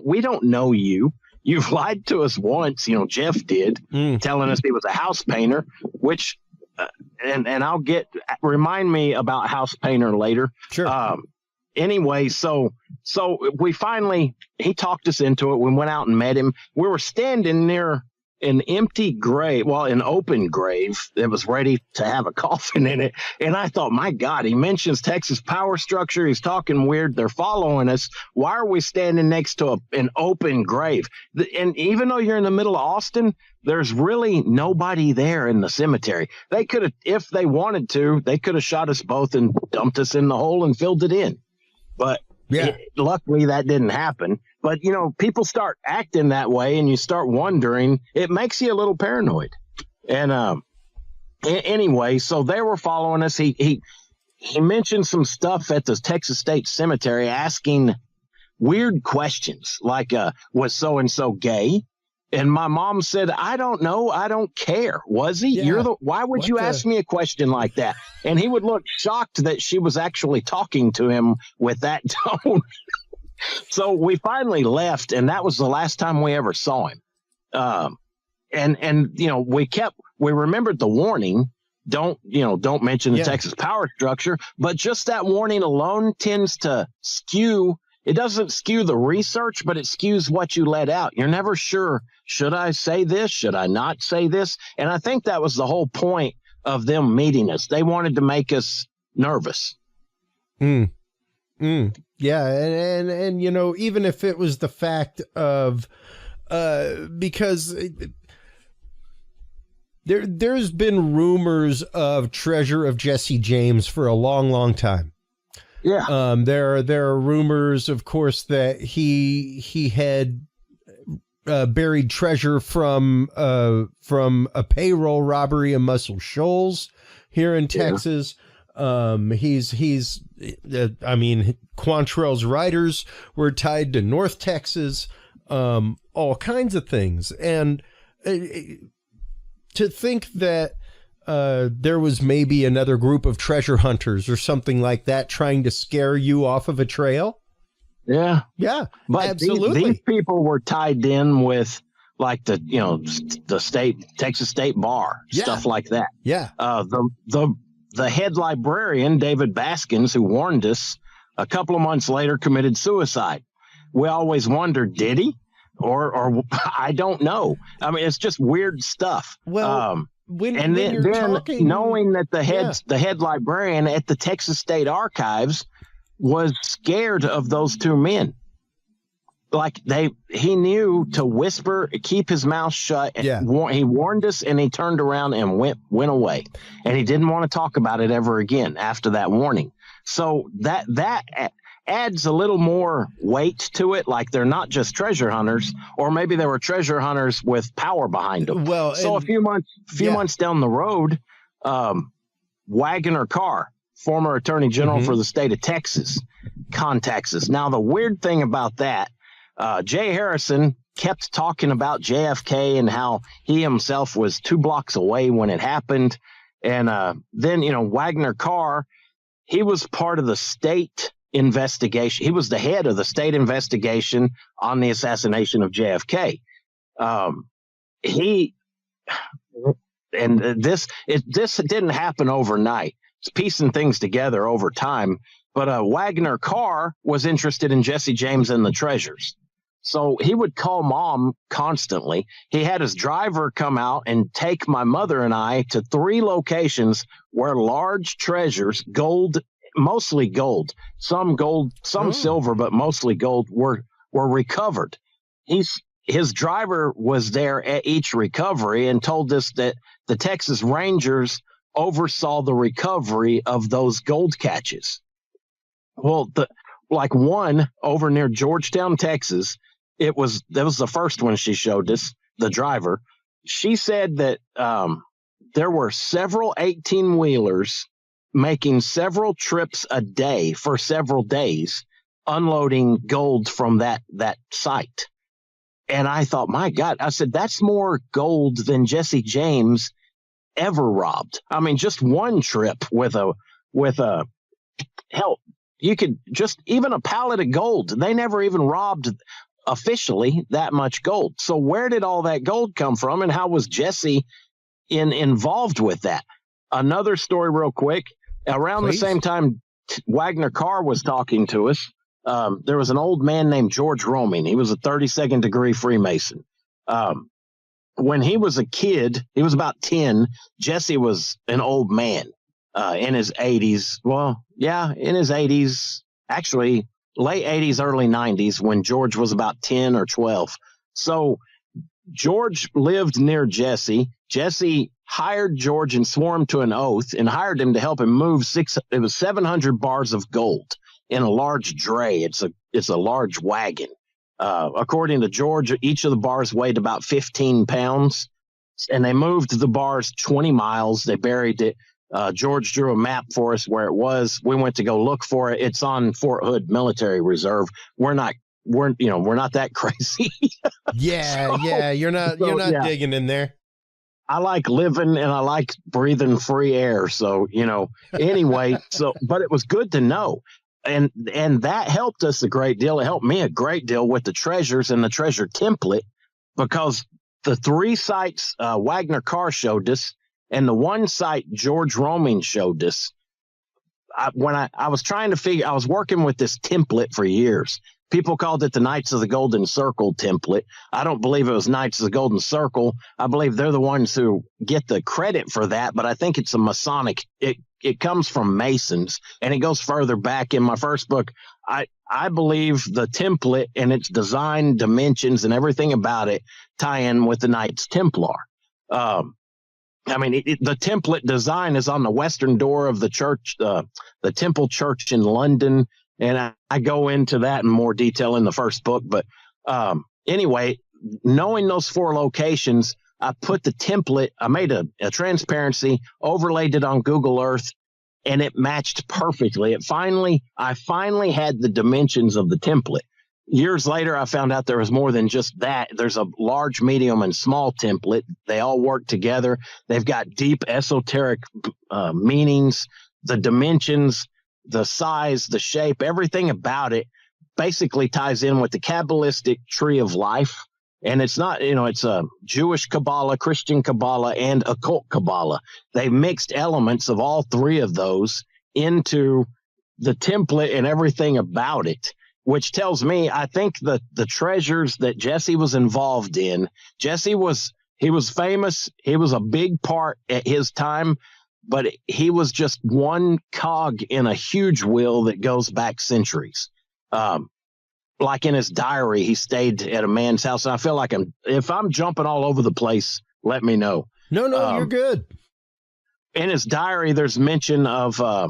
A: we don't know you. You've lied to us once. Jeff did, telling us he was a house painter, which, and remind me about house painter later.
B: Sure.
A: Anyway, so we finally, he talked us into it. We went out and met him. We were standing near an empty grave, an open grave that was ready to have a coffin in it. And I thought, my God, he mentions Texas power structure. He's talking weird. They're following us. Why are we standing next to an open grave? And even though you're in the middle of Austin, there's really nobody there in the cemetery. They could have, if they wanted to, they could have shot us both and dumped us in the hole and filled it in. But luckily that didn't happen. But, people start acting that way and you start wondering, it makes you a little paranoid. And anyway, so they were following us. He mentioned some stuff at the Texas State Cemetery, asking weird questions like, was so-and-so gay? And my mom said, I don't know. I don't care. Was he?
B: Yeah.
A: Why would you ask me a question like that? And he would look shocked that she was actually talking to him with that tone. So we finally left, and that was the last time we ever saw him. We remembered the warning. Don't mention the Texas power structure, but just that warning alone tends to skew. It doesn't skew the research, but it skews what you let out. You're never sure, should I say this? Should I not say this? And I think that was the whole point of them meeting us. They wanted to make us nervous.
B: Yeah. And even if it was the fact of, because there's been rumors of Treasure of Jesse James for a long, long time.
A: Yeah.
B: There are rumors, of course, that he had buried treasure from a payroll robbery in Muscle Shoals here in Texas. Quantrell's writers were tied to North Texas, all kinds of things. And to think that there was maybe another group of treasure hunters or something like that trying to scare you off of a trail.
A: Yeah.
B: Yeah,
A: but
B: absolutely.
A: These people were tied in with like the Texas State Bar, stuff like that.
B: Yeah.
A: The head librarian, David Baskins, who warned us a couple of months later, committed suicide. We always wondered, did he? Or I don't know. I mean, it's just weird stuff.
B: Well,
A: knowing that the head librarian at the Texas State Archives was scared of those two men. Like he knew to whisper, keep his mouth shut.
B: Yeah.
A: He warned us, and he turned around and went away. And he didn't want to talk about it ever again after that warning. So that adds a little more weight to it. Like they're not just treasure hunters, or maybe they were treasure hunters with power behind them.
B: Well,
A: so a few months down the road, Wagner Carr, former Attorney General for the state of Texas, contacts us. Now, the weird thing about that, Jay Harrison kept talking about JFK and how he himself was 2 blocks away when it happened. And then, Wagner Carr, he was part of the state investigation. He was the head of the state investigation on the assassination of JFK. This didn't happen overnight. It's piecing things together over time. But Wagner Carr was interested in Jesse James and the treasures. So he would call Mom constantly. He had his driver come out and take my mother and I to 3 locations where large treasures, gold, mostly gold, some silver, but mostly gold, were recovered. His driver was there at each recovery and told us that the Texas Rangers oversaw the recovery of those gold catches. Well, like one over near Georgetown, Texas, that was the first one she showed us, the driver. She said that there were several 18-wheelers making several trips a day for several days, unloading gold from that site. And I thought, my God, I said, that's more gold than Jesse James ever robbed. I mean, just one trip with a hell, you could just even a pallet of gold. They never even robbed officially that much gold. So where did all that gold come from, and how was Jesse involved with that? Another story real quick. Around
B: Please.
A: The same time Wagner Carr was talking to us, there was an old man named George Roming. He was a 32nd degree Freemason. When he was a kid, he was about 10. Jesse was an old man in his 80s. Well, yeah, in his 80s, actually late 80s, early 90s, when George was about 10 or 12. So George lived near Jesse. Jesse hired George and swore him to an oath and hired him to help him move 700 bars of gold in a large dray. It's a large wagon. According to George, each of the bars weighed about 15 pounds, and they moved the bars 20 miles. They buried it. George drew a map for us where it was. We went to go look for it. It's on Fort Hood Military Reserve. We're not that crazy.
B: Yeah. You're not digging in there.
A: I like living and I like breathing free air. So, anyway, but it was good to know. And that helped us a great deal. It helped me a great deal with the treasures and the treasure template, because the 3 sites Wagner Carr showed us and the 1 site George Roming showed us. When I was trying to figure, I was working with this template for years. People called it the Knights of the Golden Circle template. I don't believe it was Knights of the Golden Circle. I believe they're the ones who get the credit for that, but I think it's a Masonic. It comes from Masons, and it goes further back. In my first book, I believe the template and its design, dimensions, and everything about it tie in with the Knights Templar. The template design is on the western door of the church, the Temple Church in London. And I go into that in more detail in the first book. But anyway, knowing those 4 locations, I put the template, I made a transparency, overlaid it on Google Earth, and it matched perfectly. I finally had the dimensions of the template. Years later, I found out there was more than just that. There's a large, medium, and small template. They all work together. They've got deep esoteric meanings, the dimensions, the size, the shape, everything about it basically ties in with the Kabbalistic tree of life. And it's not, it's a Jewish Kabbalah, Christian Kabbalah, and occult Kabbalah. They mixed elements of all 3 of those into the template and everything about it, which tells me, I think the treasures that Jesse was involved in, he was famous. He was a big part at his time, but he was just one cog in a huge wheel that goes back centuries. Like in his diary, he stayed at a man's house. And I feel like if I'm jumping all over the place, let me know.
B: No, you're good.
A: In his diary, there's mention of a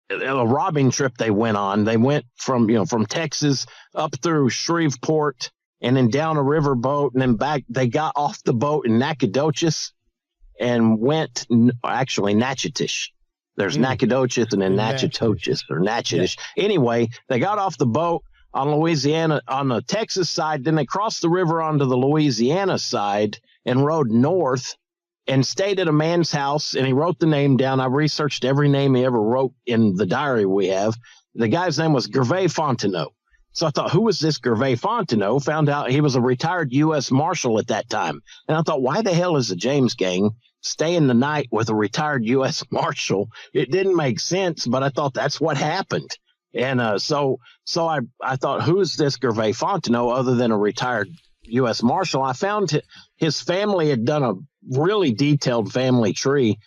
A: robbing trip they went on. They went from Texas up through Shreveport and then down a river boat and then back. They got off the boat in Nacogdoches and went Natchitoches. There's Nacogdoches and then Natchitoches or Natchitoches. Yeah. Anyway, they got off the boat on Louisiana, on the Texas side. Then they crossed the river onto the Louisiana side and rode north and stayed at a man's house. And he wrote the name down. I researched every name he ever wrote in the diary we have. The guy's name was Gervais Fontenot. So I thought, who was this Gervais Fontenot? Found out he was a retired U.S. Marshal at that time. And I thought, why the hell is the James gang staying the night with a retired U.S. Marshal? It didn't make sense, but I thought that's what happened. And so I thought, who's this Gervais Fontenot other than a retired U.S. Marshal? I found his family had done a really detailed family tree.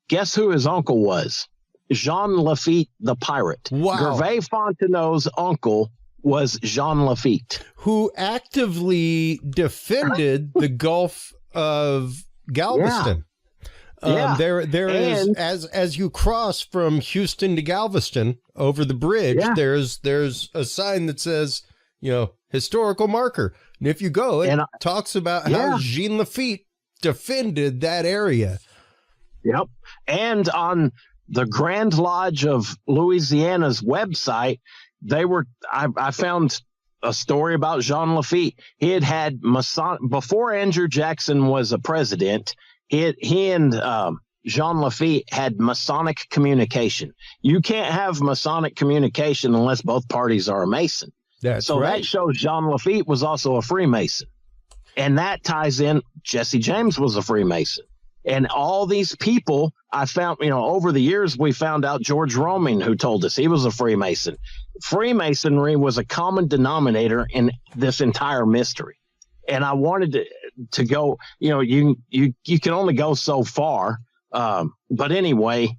A: Guess who his uncle was? Jean Lafitte, the pirate.
B: Wow.
A: Gervais Fontenot's uncle was Jean Lafitte,
B: who actively defended the Gulf of Galveston. There is, as you cross from Houston to Galveston over the bridge, there's a sign that says, historical marker. And if you go, it talks about how Jean Lafitte defended that area.
A: Yep. And on the Grand Lodge of Louisiana's website, I found a story about Jean Lafitte. He had before Andrew Jackson was a president. He and Jean Lafitte had Masonic communication. You can't have Masonic communication unless both parties are a Mason. That shows Jean Lafitte was also a Freemason. And that ties in, Jesse James was a Freemason. And all these people I found, over the years, we found out George Roming, who told us he was a Freemason. Freemasonry was a common denominator in this entire mystery. And I wanted to go, you can only go so far. But anyway,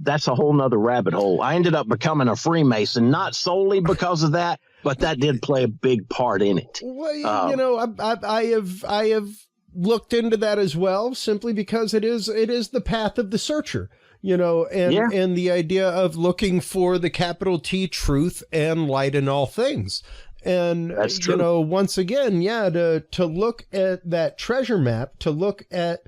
A: that's a whole nother rabbit hole. I ended up becoming a Freemason, not solely because of that, but that did play a big part in it.
B: Well, I have looked into that as well, simply because it is the path of the searcher, and the idea of looking for the capital T truth and light in all things. And,
A: that's true.
B: Once again, to look at that treasure map, to look at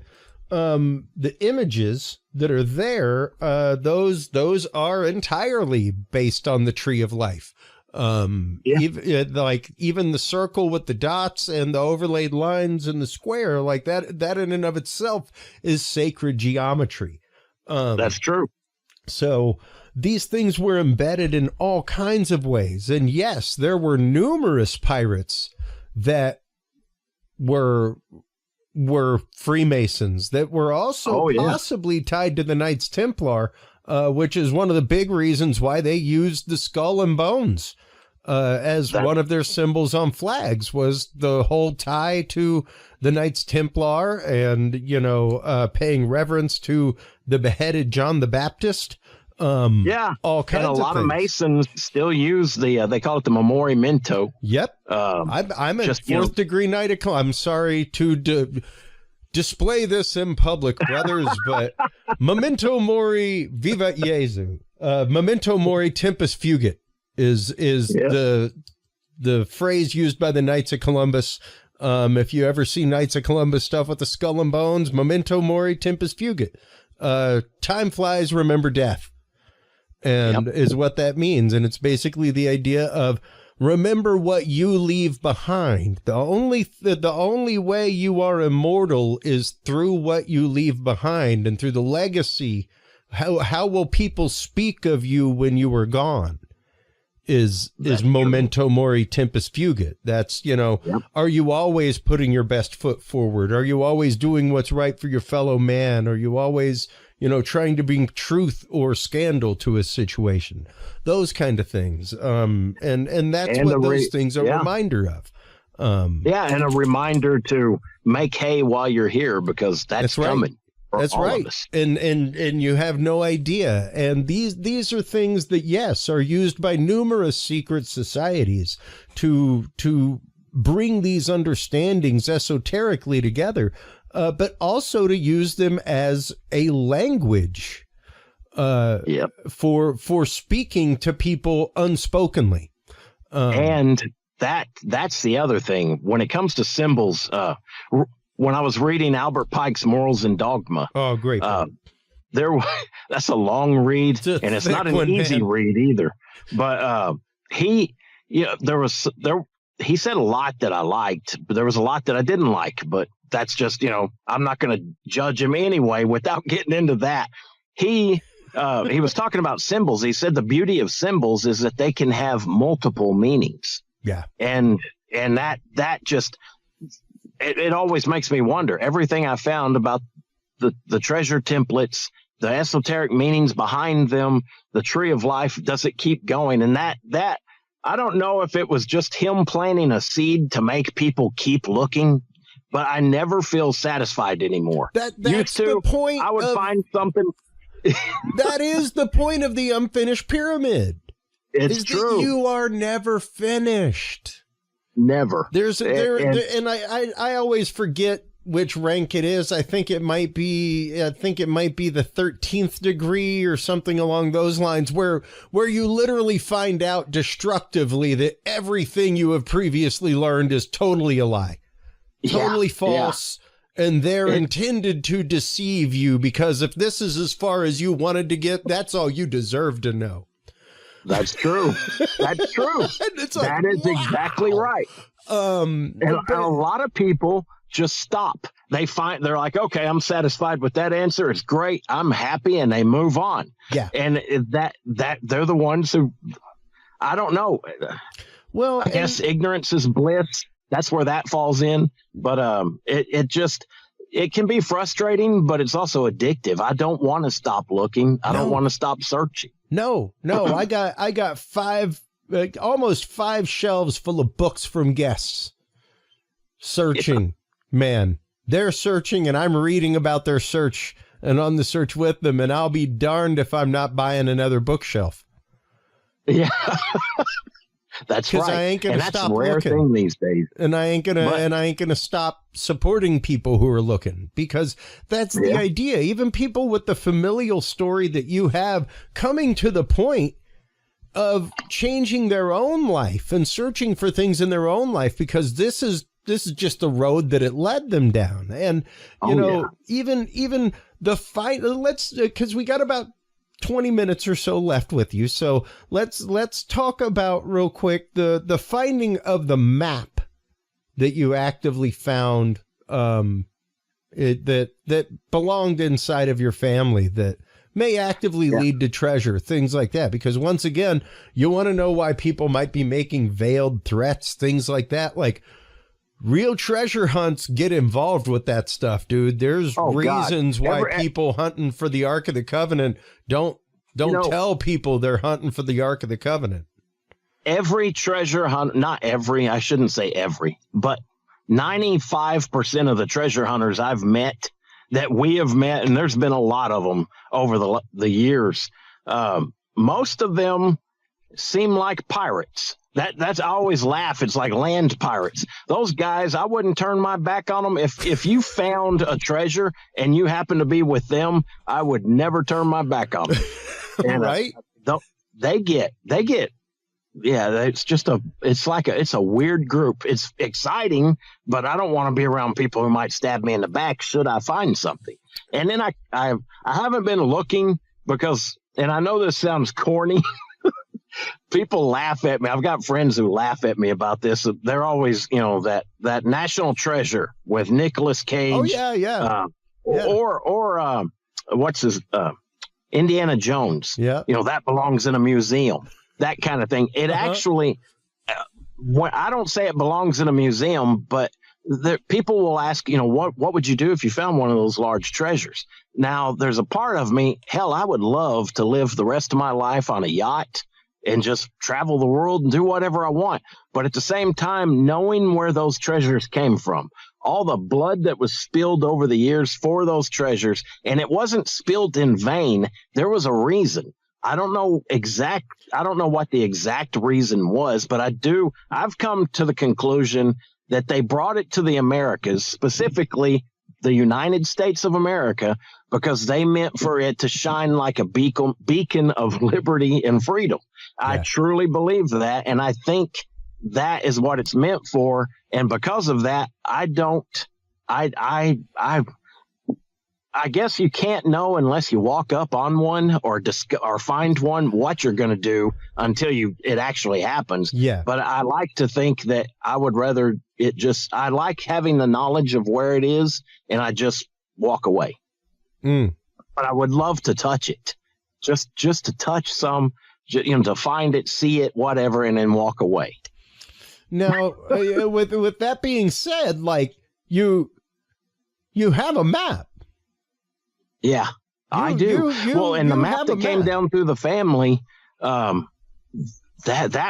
B: the images that are there, those are entirely based on the Tree of Life. Even the circle with the dots and the overlaid lines and the square, like that in and of itself is sacred geometry.
A: That's true.
B: So these things were embedded in all kinds of ways. And yes, there were numerous pirates that were Freemasons that were also possibly tied to the Knights Templar, which is one of the big reasons why they used the skull and bones as one of their symbols on flags, was the whole tie to the Knights Templar and, paying reverence to the beheaded John the Baptist. All kinds of things. And a lot of Masons
A: still use they call it the memento.
B: Yep. I'm a fourth degree Knight of Columbus. I'm sorry to display this in public, brothers, but memento mori vivat Jesu. Memento mori tempus fugit is the phrase used by the Knights of Columbus. If you ever see Knights of Columbus stuff with the skull and bones, memento mori tempus fugit. Time flies, remember death. And is what that means. And it's basically the idea of remember what you leave behind. The only way you are immortal is through what you leave behind and through the legacy. How will people speak of you when you are gone? Is memento mori tempus fugit. That's, are you always putting your best foot forward? Are you always doing what's right for your fellow man? Are you always, trying to bring truth or scandal to a situation? Those kind of things. And that's what those things are a reminder of.
A: And a reminder to make hay while you're here, because that's coming.
B: That's right. And you have no idea. And these are things that, yes, are used by numerous secret societies to bring these understandings esoterically together, but also to use them as a language for speaking to people unspokenly.
A: And that's the other thing. When it comes to symbols, when I was reading Albert Pike's Morals and Dogma.
B: Oh, great.
A: That's a long read, and it's not an easy read either. But he said a lot that I liked, but there was a lot that I didn't like. But that's just, I'm not going to judge him anyway without getting into that. He was talking about symbols. He said the beauty of symbols is that they can have multiple meanings.
B: Yeah.
A: And that just... It always makes me wonder. Everything I found about the treasure templates, the esoteric meanings behind them, the Tree of Life, does it keep going? And that I don't know if it was just him planting a seed to make people keep looking, but I never feel satisfied anymore.
B: That's the point.
A: I would find something.
B: That is the point of the unfinished pyramid.
A: It's true.
B: You are never finished.
A: Never.
B: And I always forget which rank it is. I think it might be the 13th degree or something along those lines, where you literally find out destructively that everything you have previously learned is totally a lie, totally false. Yeah. And they're intended to deceive you, because if this is as far as you wanted to get, that's all you deserve to know.
A: That's true. That's true. That is exactly right. And a lot of people just stop. They're like, okay, I'm satisfied with that answer. It's great. I'm happy. And they move on. Yeah. And that they're the ones who, I don't know. Well, I guess ignorance is bliss. That's where that falls in. But it can be frustrating, but it's also addictive. I don't want to stop looking. I don't want to stop searching. No. I got almost 5 shelves full of books from guests searching. Yeah. Man, they're searching and I'm reading about their search and on the search with them. And I'll be darned if I'm not buying another bookshelf. Yeah. That's right. I ain't gonna stop looking. That's a rare thing these days. And I ain't gonna stop supporting people who are looking, because that's the idea. Even people with the familial story that you have coming to the point of changing their own life and searching for things in their own life, because this is just the road that it led them down. And even the fight. Because we got about 20 minutes or so left with you. So let's talk about real quick the finding of the map that you actively found that belonged inside of your family that may actively lead to treasure, things like that. Because once again, you want to know why people might be making veiled threats, things like that. Like, real treasure hunts get involved with that stuff, dude. There's reasons why people hunting for the Ark of the Covenant don't tell people they're hunting for the Ark of the Covenant. Every treasure hunt, not every, I shouldn't say every, but 95% of the treasure hunters I've met, that we have met, and there's been a lot of them over the years, most of them seem like pirates. That's I always laugh. It's like land pirates. Those guys, I wouldn't turn my back on them. If you found a treasure and you happen to be with them, I would never turn my back on them. And, right? They get. Yeah, it's a weird group. It's exciting, but I don't want to be around people who might stab me in the back should I find something. And then I haven't been looking because, and I know this sounds corny. People laugh at me. I've got friends who laugh at me about this. They're always, that National Treasure with Nicolas Cage. Oh yeah. Or what's his Indiana Jones. Yeah. That belongs in a museum. That kind of thing. It actually, I don't say it belongs in a museum, but people will ask, what would you do if you found one of those large treasures? Now, there's a part of me, hell, I would love to live the rest of my life on a yacht and just travel the world and do whatever I want. But at the same time, knowing where those treasures came from, all the blood that was spilled over the years for those treasures, and it wasn't spilled in vain. There was a reason. I don't know what the exact reason was, but I've come to the conclusion that they brought it to the Americas, specifically the United States of America, because they meant for it to shine like a beacon of liberty and freedom. Yeah. I truly believe that, and I think that is what it's meant for. And because of that, I guess you can't know unless you walk up on one or find one what you're going to do until it actually happens. Yeah. But I like to think that I would rather I like having the knowledge of where it is, and I just walk away. But I would love to touch it, just to touch some, to find it, see it, whatever, and then walk away. Now, with that being said, like you have a map. Yeah, I do. The map that came down through the family, that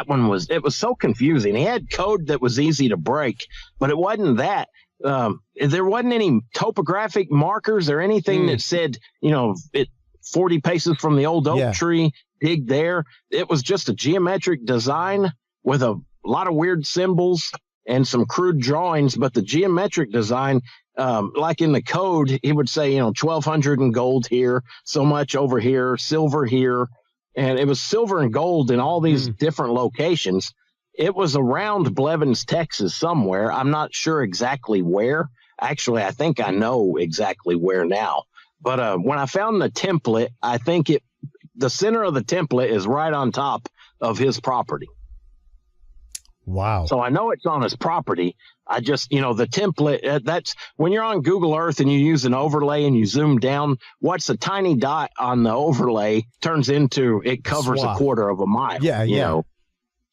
A: one was so confusing. He had code that was easy to break, but it wasn't that. There wasn't any topographic markers or anything that said, 40 paces from the old oak tree, dig there. It was just a geometric design with a lot of weird symbols and some crude drawings, but the geometric design, like in the code, he would say, 1,200 in gold here, so much over here, silver here. And it was silver and gold in all these different locations. It was around Blevins, Texas somewhere. I'm not sure exactly where. Actually, I think I know exactly where now. But when I found the template, I think the center of the template is right on top of his property.
B: Wow.
A: So I know it's on his property. I just, the template, that's when you're on Google Earth and you use an overlay and you zoom down, what's a tiny dot on the overlay turns into, it covers a quarter of a mile.
B: Yeah.
A: You know?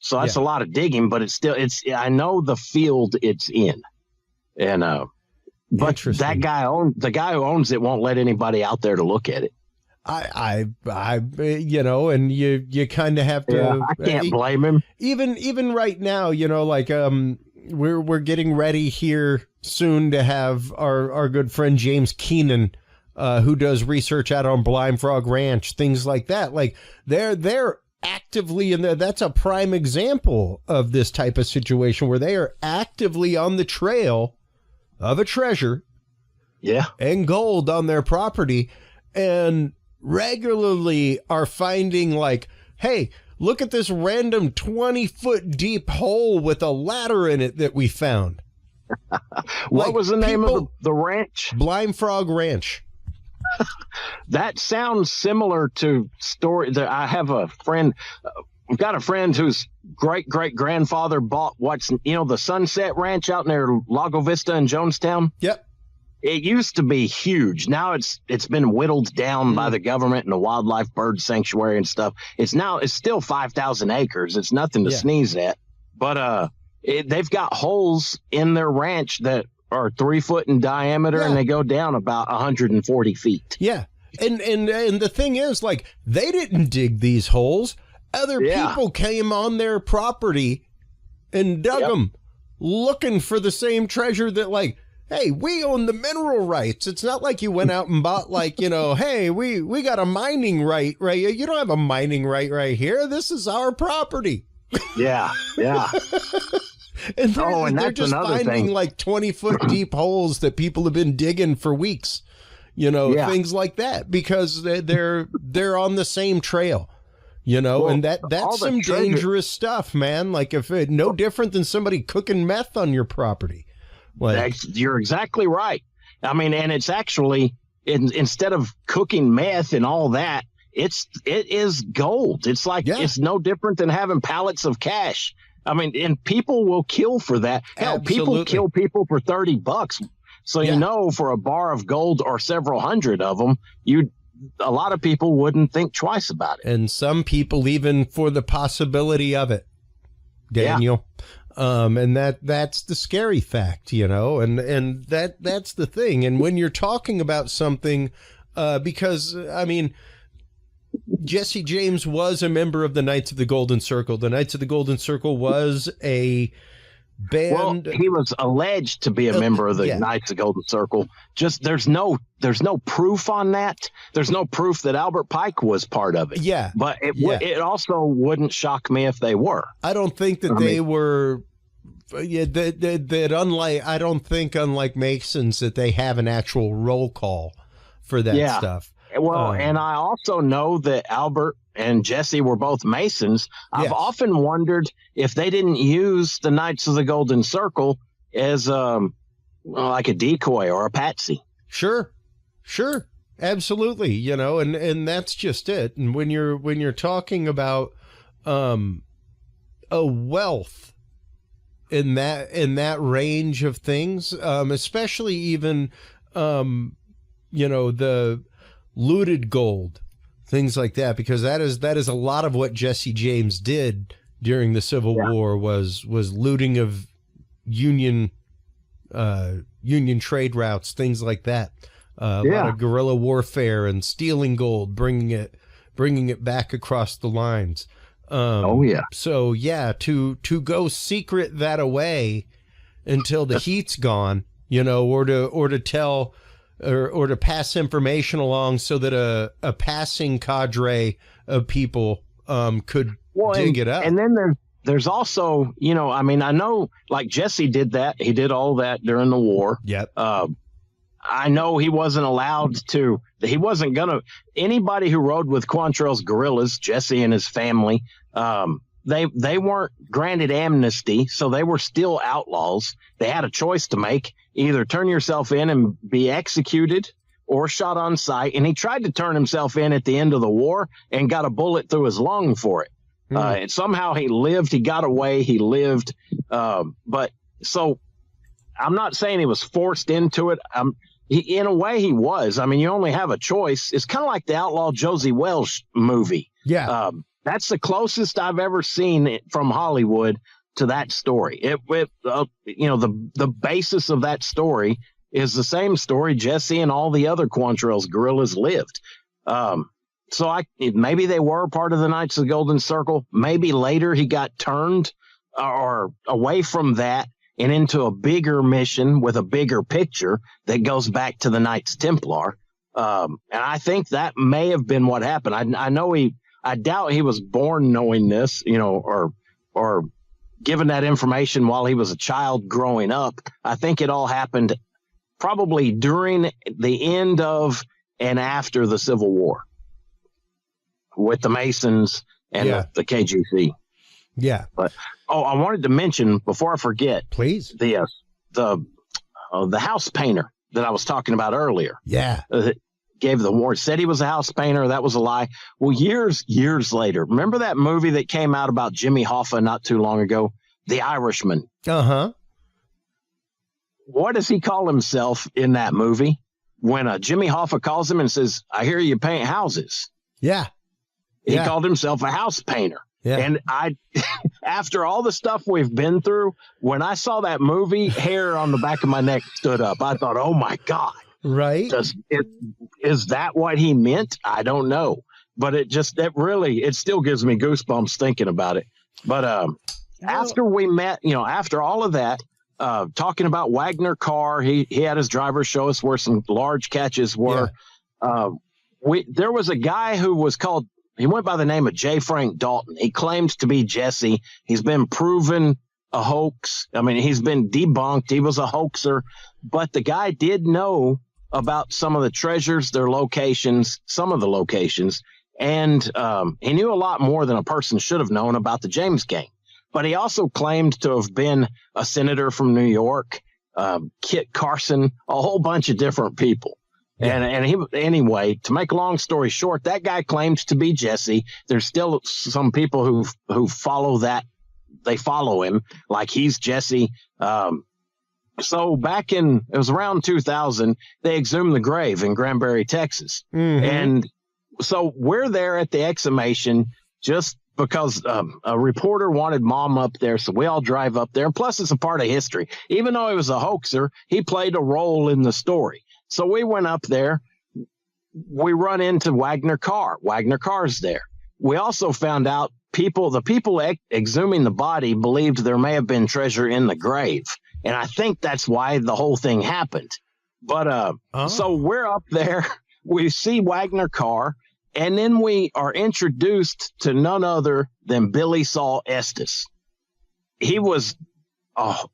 A: So that's a lot of digging, but I know the field it's in. And, but the guy who owns it won't let anybody out there to look at it.
B: And you kind of have to.
A: Yeah, I can't blame him.
B: Even right now, we're getting ready here soon to have our good friend James Keenan, who does research out on Blind Frog Ranch, things like that. Like they're actively in there. That's a prime example of this type of situation where they are actively on the trail of a treasure, and gold on their property, and regularly are finding like, hey, look at this random 20-foot deep hole with a ladder in it that we found.
A: What was the name of the ranch?
B: Blind Frog Ranch.
A: That sounds similar to story that I have a friend. We've got a friend whose great-great-grandfather bought the Sunset Ranch out near Lago Vista in Jonestown.
B: Yep.
A: It used to be huge. Now it's been whittled down by the government and the wildlife bird sanctuary and stuff. It's still 5,000 acres. It's nothing to sneeze at. But they've got holes in their ranch that are 3 foot in diameter, and they go down about 140 feet.
B: Yeah. And the thing is, like, they didn't dig these holes. Other people came on their property and dug them, looking for the same treasure that, like, hey, we own the mineral rights. It's not like you went out and bought, like, hey, we got a mining right here. You don't have a mining right here. This is our property.
A: Yeah.
B: And they're just finding like 20-foot deep holes that people have been digging for weeks, things like that, because they're on the same trail, and that's some dangerous stuff, man. Like no different than somebody cooking meth on your property. Like,
A: you're exactly right. I mean, and it's actually instead of cooking meth and all that, it is gold. It's like it's no different than having pallets of cash. I mean, and people will kill for that. Hell, people kill people for $30. So, for a bar of gold or several hundred of them, a lot of people wouldn't think twice about it.
B: And some people even for the possibility of it, Daniel. And that's the scary fact, and that's the thing. And when you're talking about something, because I mean, Jesse James was a member of the Knights of the Golden Circle. The Knights of the Golden Circle was a band.
A: Well, he was alleged to be a member of the Knights of the Golden Circle. Just there's no proof on that. There's no proof that Albert Pike was part of it.
B: Yeah,
A: but it also wouldn't shock me if they were.
B: I don't think that they were. Yeah, that unlike, I don't think unlike Masons that they have an actual roll call for that stuff.
A: Well, and I also know that Albert and Jesse were both Masons. I've often wondered if they didn't use the Knights of the Golden Circle as like a decoy or a patsy.
B: Sure, absolutely. And that's just it. And when you're talking about a wealth in that range of things, especially even the looted gold, things like that, because that is a lot of what Jesse James did during the Civil War was looting of Union trade routes, things like that. A lot of guerrilla warfare and stealing gold, bringing it back across the lines. So to go secret that away until the heat's gone, or to tell or to pass information along so that a passing cadre of people could dig it up.
A: And then there's also, I mean, I know like Jesse did that. He did all that during the war.
B: Yep.
A: I know he wasn't allowed to. He wasn't gonna. Anybody who rode with Quantrell's guerrillas, Jesse and his family, they weren't granted amnesty, so they were still outlaws. They had a choice to make: either turn yourself in and be executed, or shot on sight. And he tried to turn himself in at the end of the war and got a bullet through his lung for it. And somehow he lived. He got away. He lived. But so I'm not saying he was forced into it. In a way, he was. I mean, you only have a choice. It's kind of like the outlaw Josie Welsh movie.
B: Yeah.
A: That's the closest I've ever seen from Hollywood to that story. The basis of that story is the same story Jesse and all the other Quantrell's guerrillas lived. So maybe they were part of the Knights of the Golden Circle. Maybe later he got turned or away from that and into a bigger mission with a bigger picture that goes back to the Knights Templar. And I think that may have been what happened. I doubt he was born knowing this, or given that information while he was a child growing up. I think it all happened probably during the end of and after the Civil War with the Masons and the KGC.
B: Yeah.
A: But I wanted to mention before I forget,
B: please,
A: the house painter that I was talking about earlier.
B: Yeah.
A: Gave the warrant, said he was a house painter. That was a lie. Well, years later, remember that movie that came out about Jimmy Hoffa not too long ago, The Irishman?
B: Uh-huh.
A: What does he call himself in that movie when Jimmy Hoffa calls him and says, "I hear you paint houses"?
B: Yeah.
A: He called himself a house painter. Yeah. And after all the stuff we've been through, when I saw that movie, hair on the back of my neck stood up. I thought, oh my God.
B: Right.
A: Is that what he meant? I don't know. But it still gives me goosebumps thinking about it. But after we met, after all of that, talking about Wagner Carr, he had his driver show us where some large catches were. Yeah. There was a guy who was called, he went by the name of J. Frank Dalton. He claims to be Jesse. He's been proven a hoax. I mean, he's been debunked. He was a hoaxer. But the guy did know about some of the treasures, their locations, some of the locations. And he knew a lot more than a person should have known about the James Gang. But he also claimed to have been a senator from New York, Kit Carson, a whole bunch of different people. Yeah. Anyway, to make a long story short, that guy claimed to be Jesse. There's still some people who follow that. They follow him like he's Jesse. So it was around 2000, they exhumed the grave in Granbury, Texas. Mm-hmm. And so we're there at the exhumation just because a reporter wanted Mom up there. So we all drive up there. And plus, it's a part of history. Even though he was a hoaxer, he played a role in the story. So we went up there. We run into Wagner Carr. Wagner Carr's there. We also found out the people exhuming the body believed there may have been treasure in the grave. And I think that's why the whole thing happened. But so we're up there. We see Wagner Carr. And then we are introduced to none other than Billy Saul Estes. He was, I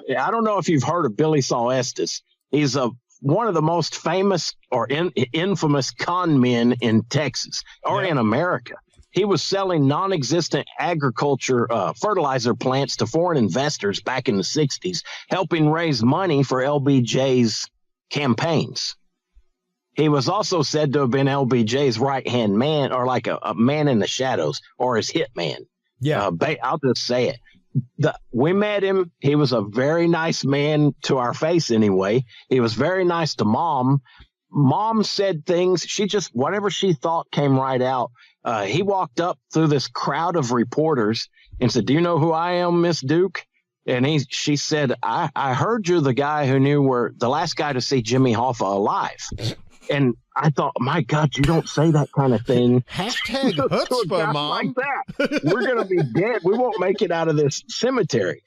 A: don't know if you've heard of Billy Saul Estes. He's one of the most famous or infamous con men in Texas or in America. He was selling non-existent agriculture fertilizer plants to foreign investors back in the 60s, helping raise money for LBJ's campaigns. He was also said to have been LBJ's right-hand man, or like a man in the shadows, or his hitman. Yeah, I'll just say it. We met him. He was a very nice man to our face anyway. He was very nice to Mom. Mom said things. Whatever she thought came right out. He walked up through this crowd of reporters and said, "Do you know who I am, Miss Duke?" And she said, I heard you're the guy who knew the last guy to see Jimmy Hoffa alive. And I thought, my God, you don't say that kind of thing.
B: Hashtag chutzpah, Mom.
A: Like that. We're going to be dead. We won't make it out of this cemetery.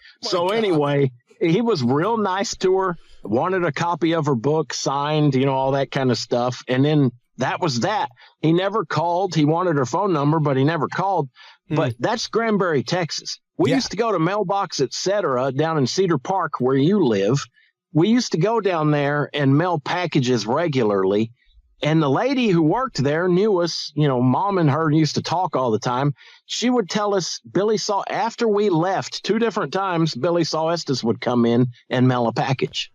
A: Anyway, he was real nice to her, wanted a copy of her book signed, all that kind of stuff. And then that was that. He never called. He wanted her phone number, but he never called. But that's Granbury, Texas. We used to go to Mailbox, etc., down in Cedar Park where you live. we used to go down there and mail packages regularly. And the lady who worked there knew us, you know, Mom and her used to talk all the time. She would tell us Billy saw, after we left 2 different times, Billy Saw Estes would come in and mail a package.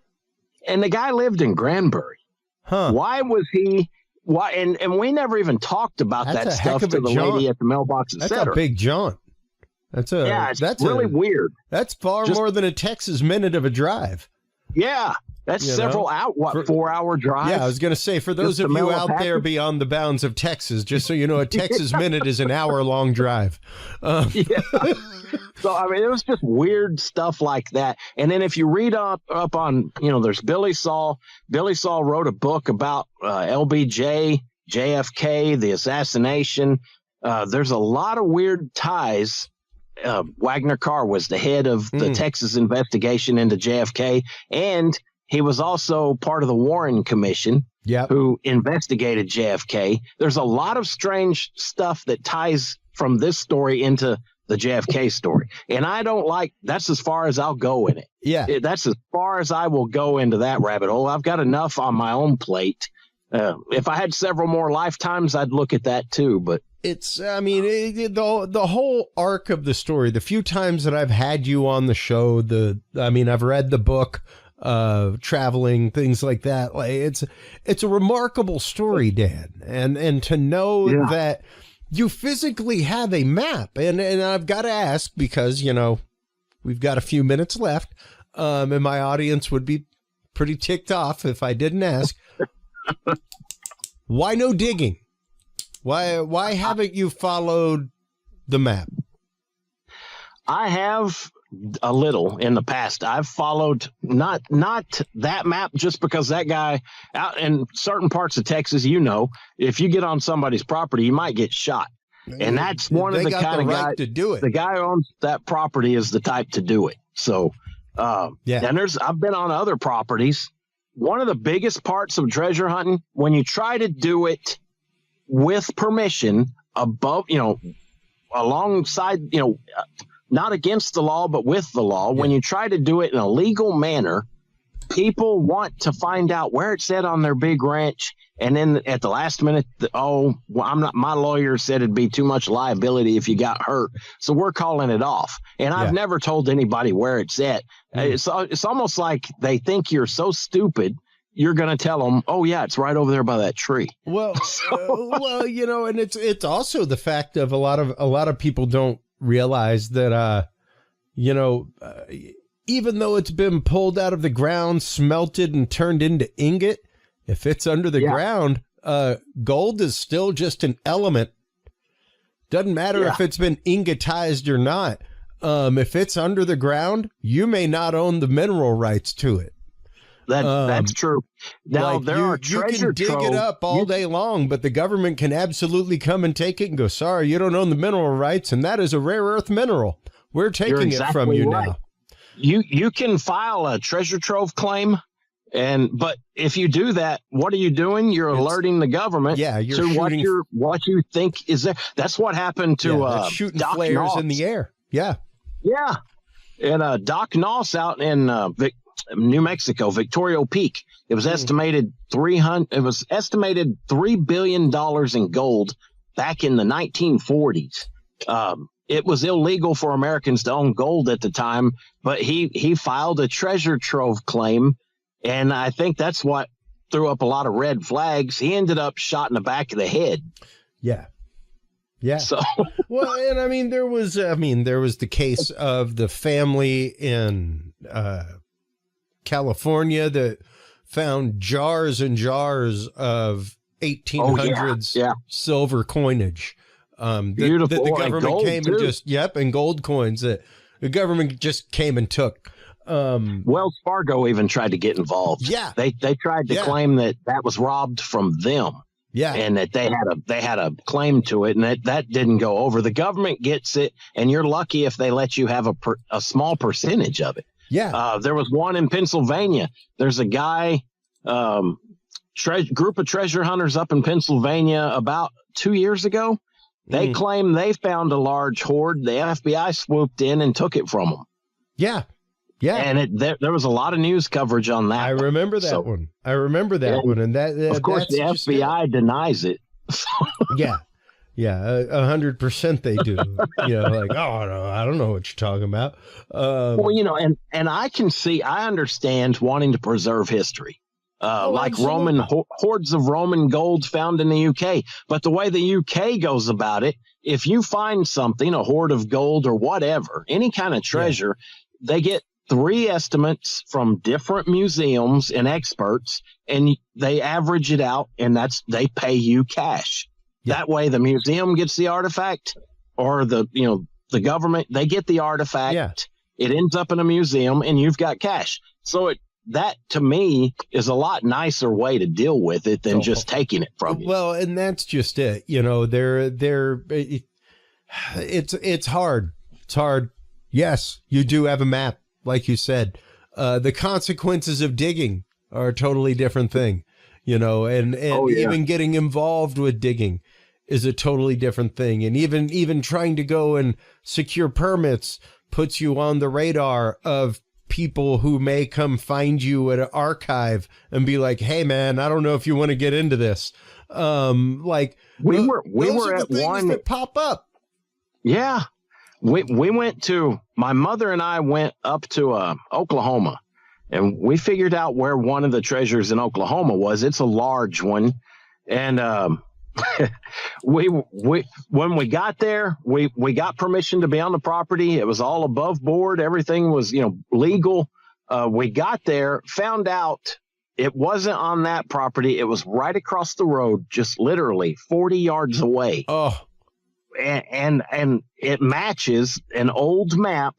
A: And the guy lived in Granbury.
B: Huh.
A: Why was he, why? And we never even talked about that stuff to the lady at the mailbox, et cetera.
B: That's a big jaunt. That's
A: really weird.
B: That's far more than a Texas minute of a drive.
A: Yeah. That's several 4-hour drive.
B: Yeah, I was going to say, for those of you out there beyond the bounds of Texas, just so you know, a Texas minute is an hour-long drive.
A: Yeah. So, I mean, it was just weird stuff like that. And then if you read up on, you know, there's Billy Saw. Billy Saw wrote a book about LBJ, JFK, the assassination. There's a lot of weird ties. Wagner Carr was the head of the Texas investigation into JFK, and he was also part of the Warren Commission, who investigated JFK. There's a lot of strange stuff that ties from this story into the JFK story. And I don't like, that's as far as I'll go in it.
B: Yeah.
A: That's as far as I will go into that rabbit hole. I've got enough on my own plate. If I had several more lifetimes, I'd look at that too. But
B: it's, I mean, the whole arc of the story, the few times that I've had you on the show, I've read the book, traveling, things like that. Like it's a remarkable story, Dan. And to know that you physically have a map, and I've got to ask, because, you know, we've got a few minutes left, and my audience would be pretty ticked off if I didn't ask. Why no digging? Why haven't you followed the map?
A: I have a little in the past. I've followed not that map, just because that guy out in certain parts of Texas, you know, if you get on somebody's property, you might get shot. And that's one of the kind of guys to do it. The guy who owns that property is the type to do it. So, and I've been on other properties. One of the biggest parts of treasure hunting, when you try to do it with permission, above, you know, alongside, you know, not against the law, but with the law. When you try to do it in a legal manner, people want to find out where it's at on their big ranch. And then at the last minute, my lawyer said it'd be too much liability if you got hurt, so we're calling it off. And I've never told anybody where it's at. It's almost like they think you're so stupid, you're going to tell them, oh yeah, it's right over there by that tree. Well,
B: well, you know, and it's also the fact of a lot of people don't realize that, you know, even though it's been pulled out of the ground, smelted, and turned into ingot, if it's under the ground, gold is still just an element. Doesn't matter if it's been ingotized or not. If it's under the ground, you may not own the mineral rights to it.
A: That's true. Now,
B: like you can dig it up all day long, but the government can absolutely come and take it and go, sorry, you don't own the mineral rights, and that is a rare earth mineral. We're taking it from you now.
A: You can file a treasure trove claim, but if you do that, what are you doing? You're alerting the government to what you think is there. That's what happened to
B: shooting
A: Doc
B: flares
A: Noss
B: in the air. Yeah.
A: And Doc Noss out in New Mexico, Victoria Peak. It was estimated $3 billion in gold back in the 1940s. It was illegal for Americans to own gold at the time, but he filed a treasure trove claim, and I think that's what threw up a lot of red flags. He ended up shot in the back of the head.
B: Yeah. So well, and there was the case of the family in California that found jars and jars of 1800s silver coinage.
A: Beautiful.
B: That the government came
A: too.
B: and gold coins that the government just came and took.
A: Wells Fargo even tried to get involved.
B: Yeah.
A: They tried to claim that was robbed from them.
B: Yeah.
A: And that they had a claim to it, and that didn't go over. The government gets it, and you're lucky if they let you have a small percentage of it.
B: Yeah.
A: There was one in Pennsylvania. There's a guy, group of treasure hunters up in Pennsylvania about 2 years ago. They claim they found a large hoard. The FBI swooped in and took it from them.
B: Yeah. Yeah.
A: And there was a lot of news coverage on that.
B: I remember that one. I remember that one. And that,
A: of course, the FBI denies it.
B: Yeah. Yeah. 100% they do. Like, oh, no, I don't know what you're talking about.
A: Well, and I understand wanting to preserve history. Like
B: absolutely.
A: Roman hoards of Roman gold found in the UK. But the way the UK goes about it, if you find something, a hoard of gold or whatever, any kind of treasure, they get 3 estimates from different museums and experts, and they average it out, and they pay you cash. Yeah. That way the museum gets the artifact, or the government, they get the artifact. Yeah. It ends up in a museum, and you've got cash. So that to me is a lot nicer way to deal with it than just taking it from you.
B: Well, and that's just it. It's hard. It's hard. Yes, you do have a map, like you said. The consequences of digging are a totally different thing, and even getting involved with digging is a totally different thing. And even trying to go and secure permits puts you on the radar of people who may come find you at an archive and be like, hey man, I don't know if you want to get into this. Like
A: we were at one
B: that pop up.
A: Yeah. We went to, my mother and I went up to Oklahoma, and we figured out where one of the treasures in Oklahoma was. It's a large one. And when we got there, we got permission to be on the property. It was all above board. Everything was, legal. We got there, found out it wasn't on that property. It was right across the road, just literally 40 yards away.
B: Oh,
A: and it matches an old map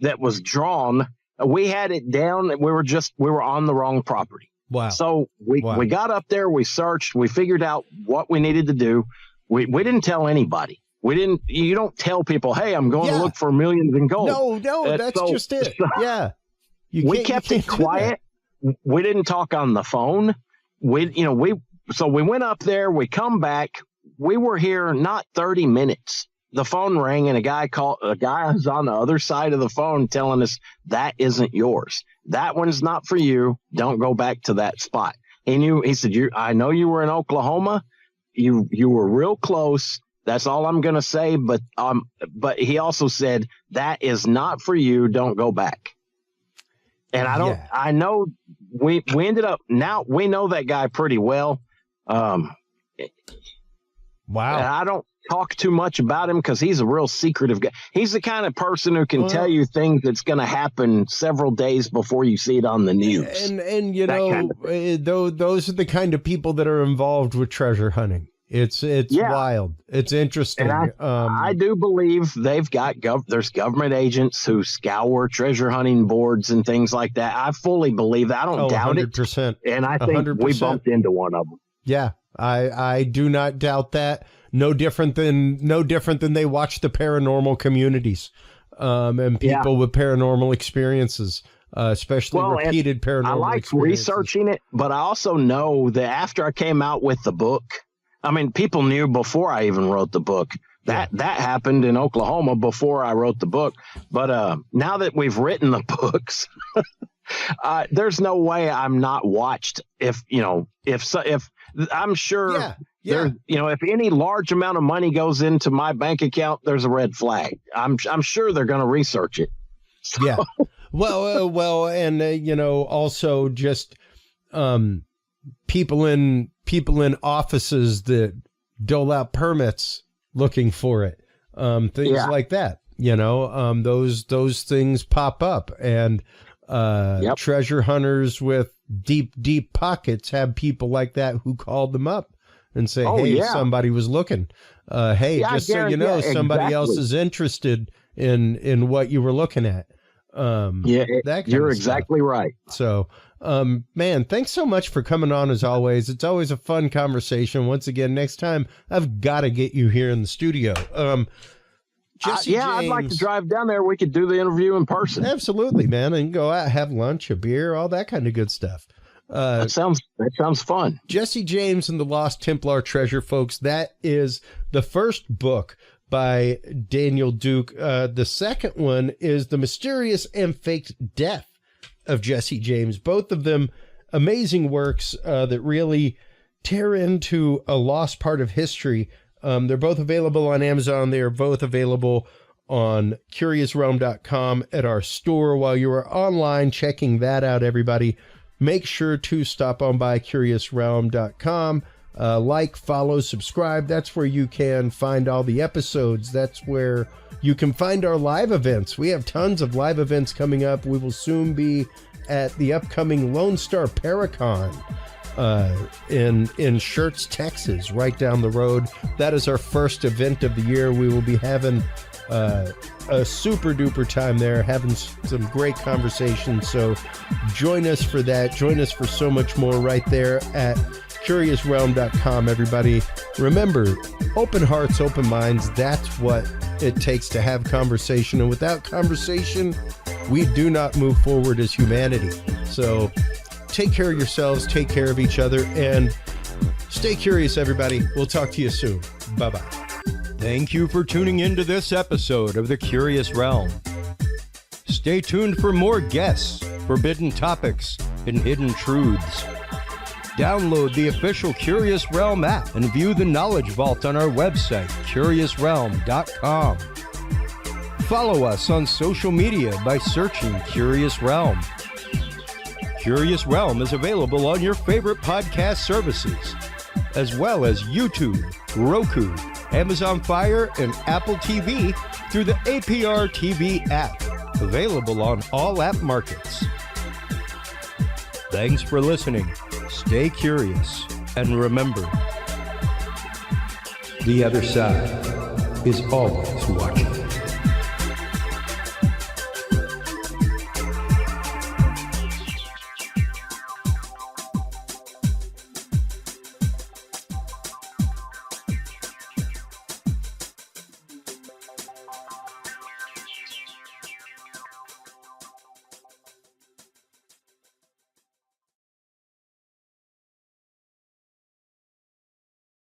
A: that was drawn. We had it down. We were on the wrong property.
B: Wow.
A: So we got up there, we searched, we figured out what we needed to do. We didn't tell anybody. You don't tell people, hey, I'm going to look for millions in gold.
B: No, that's just it. Yeah.
A: We kept it quiet. We didn't talk on the phone. So we went up there, we come back. We were here not 30 minutes. The phone rang, and a guy was on the other side of the phone telling us that isn't yours. That one's not for you. Don't go back to that spot. He said, I know you were in Oklahoma. You were real close. That's all I'm going to say. But he also said, that is not for you. Don't go back. And I know we ended up, now we know that guy pretty well.
B: Wow.
A: And I don't talk too much about him because he's a real secretive guy. He's the kind of person who can tell you things that's going to happen several days before you see it on the news.
B: And those are the kind of people that are involved with treasure hunting. It's wild. It's interesting.
A: And I do believe they've got there's government agents who scour treasure hunting boards and things like that. I fully believe that. I don't doubt
B: 100%.
A: it. And I think 100%. We bumped into one of them.
B: Yeah, I do not doubt that. No different than they watch the paranormal communities, and people with paranormal experiences, especially repeated paranormal. I like
A: researching it, but I also know that after I came out with the book, I mean, people knew before I even wrote the book that happened in Oklahoma before I wrote the book. But now that we've written the books, there's no way I'm not watched. If I'm sure. Yeah. If any large amount of money goes into my bank account, there's a red flag. I'm sure they're going to research it. So.
B: Yeah. Well, and also just people in offices that dole out permits looking for it. Things like that. Those things pop up, and treasure hunters with deep pockets have people like that who called them up and say, somebody was looking. Just so you know, somebody else is interested in what you were looking at.
A: You're exactly right.
B: So, man, thanks so much for coming on as always. It's always a fun conversation. Once again, next time I've got to get you here in the studio. Jesse James,
A: I'd like to drive down there. We could do the interview in person.
B: Absolutely, man. And go out, have lunch, a beer, all that kind of good stuff.
A: That sounds fun.
B: Jesse James and the Lost Templar Treasure, folks. That is the first book by Daniel Duke. The second one is The Mysterious and Faked Death of Jesse James. Both of them amazing works that really tear into a lost part of history. They're both available on Amazon. They are both available on curiousrealm.com at our store. While you are online checking that out, everybody, make sure to stop on by curiousrealm.com. Like, follow, subscribe. That's where you can find all the episodes. That's where you can find our live events. We have tons of live events coming up. We will soon be at the upcoming Lone Star Paracon in Schertz, Texas, right down the road. That is our first event of the year. We will be having a super duper time there, having some great conversations. So join us for that. Join us for so much more right there at curiousrealm.com, everybody. Remember, open hearts, open minds. That's what it takes to have conversation. And without conversation, we do not move forward as humanity. So take care of yourselves, take care of each other, and stay curious, everybody. We'll talk to you soon. Bye-bye.
D: Thank you for tuning into this episode of The Curious Realm. Stay tuned for more guests, forbidden topics, and hidden truths. Download the official Curious Realm app and view the Knowledge Vault on our website, curiousrealm.com. Follow us on social media by searching Curious Realm. Curious Realm is available on your favorite podcast services, as well as YouTube, Roku, Amazon Fire, and Apple TV through the APR TV app, available on all app markets. Thanks for listening. Stay curious, and remember, the other side is always watching.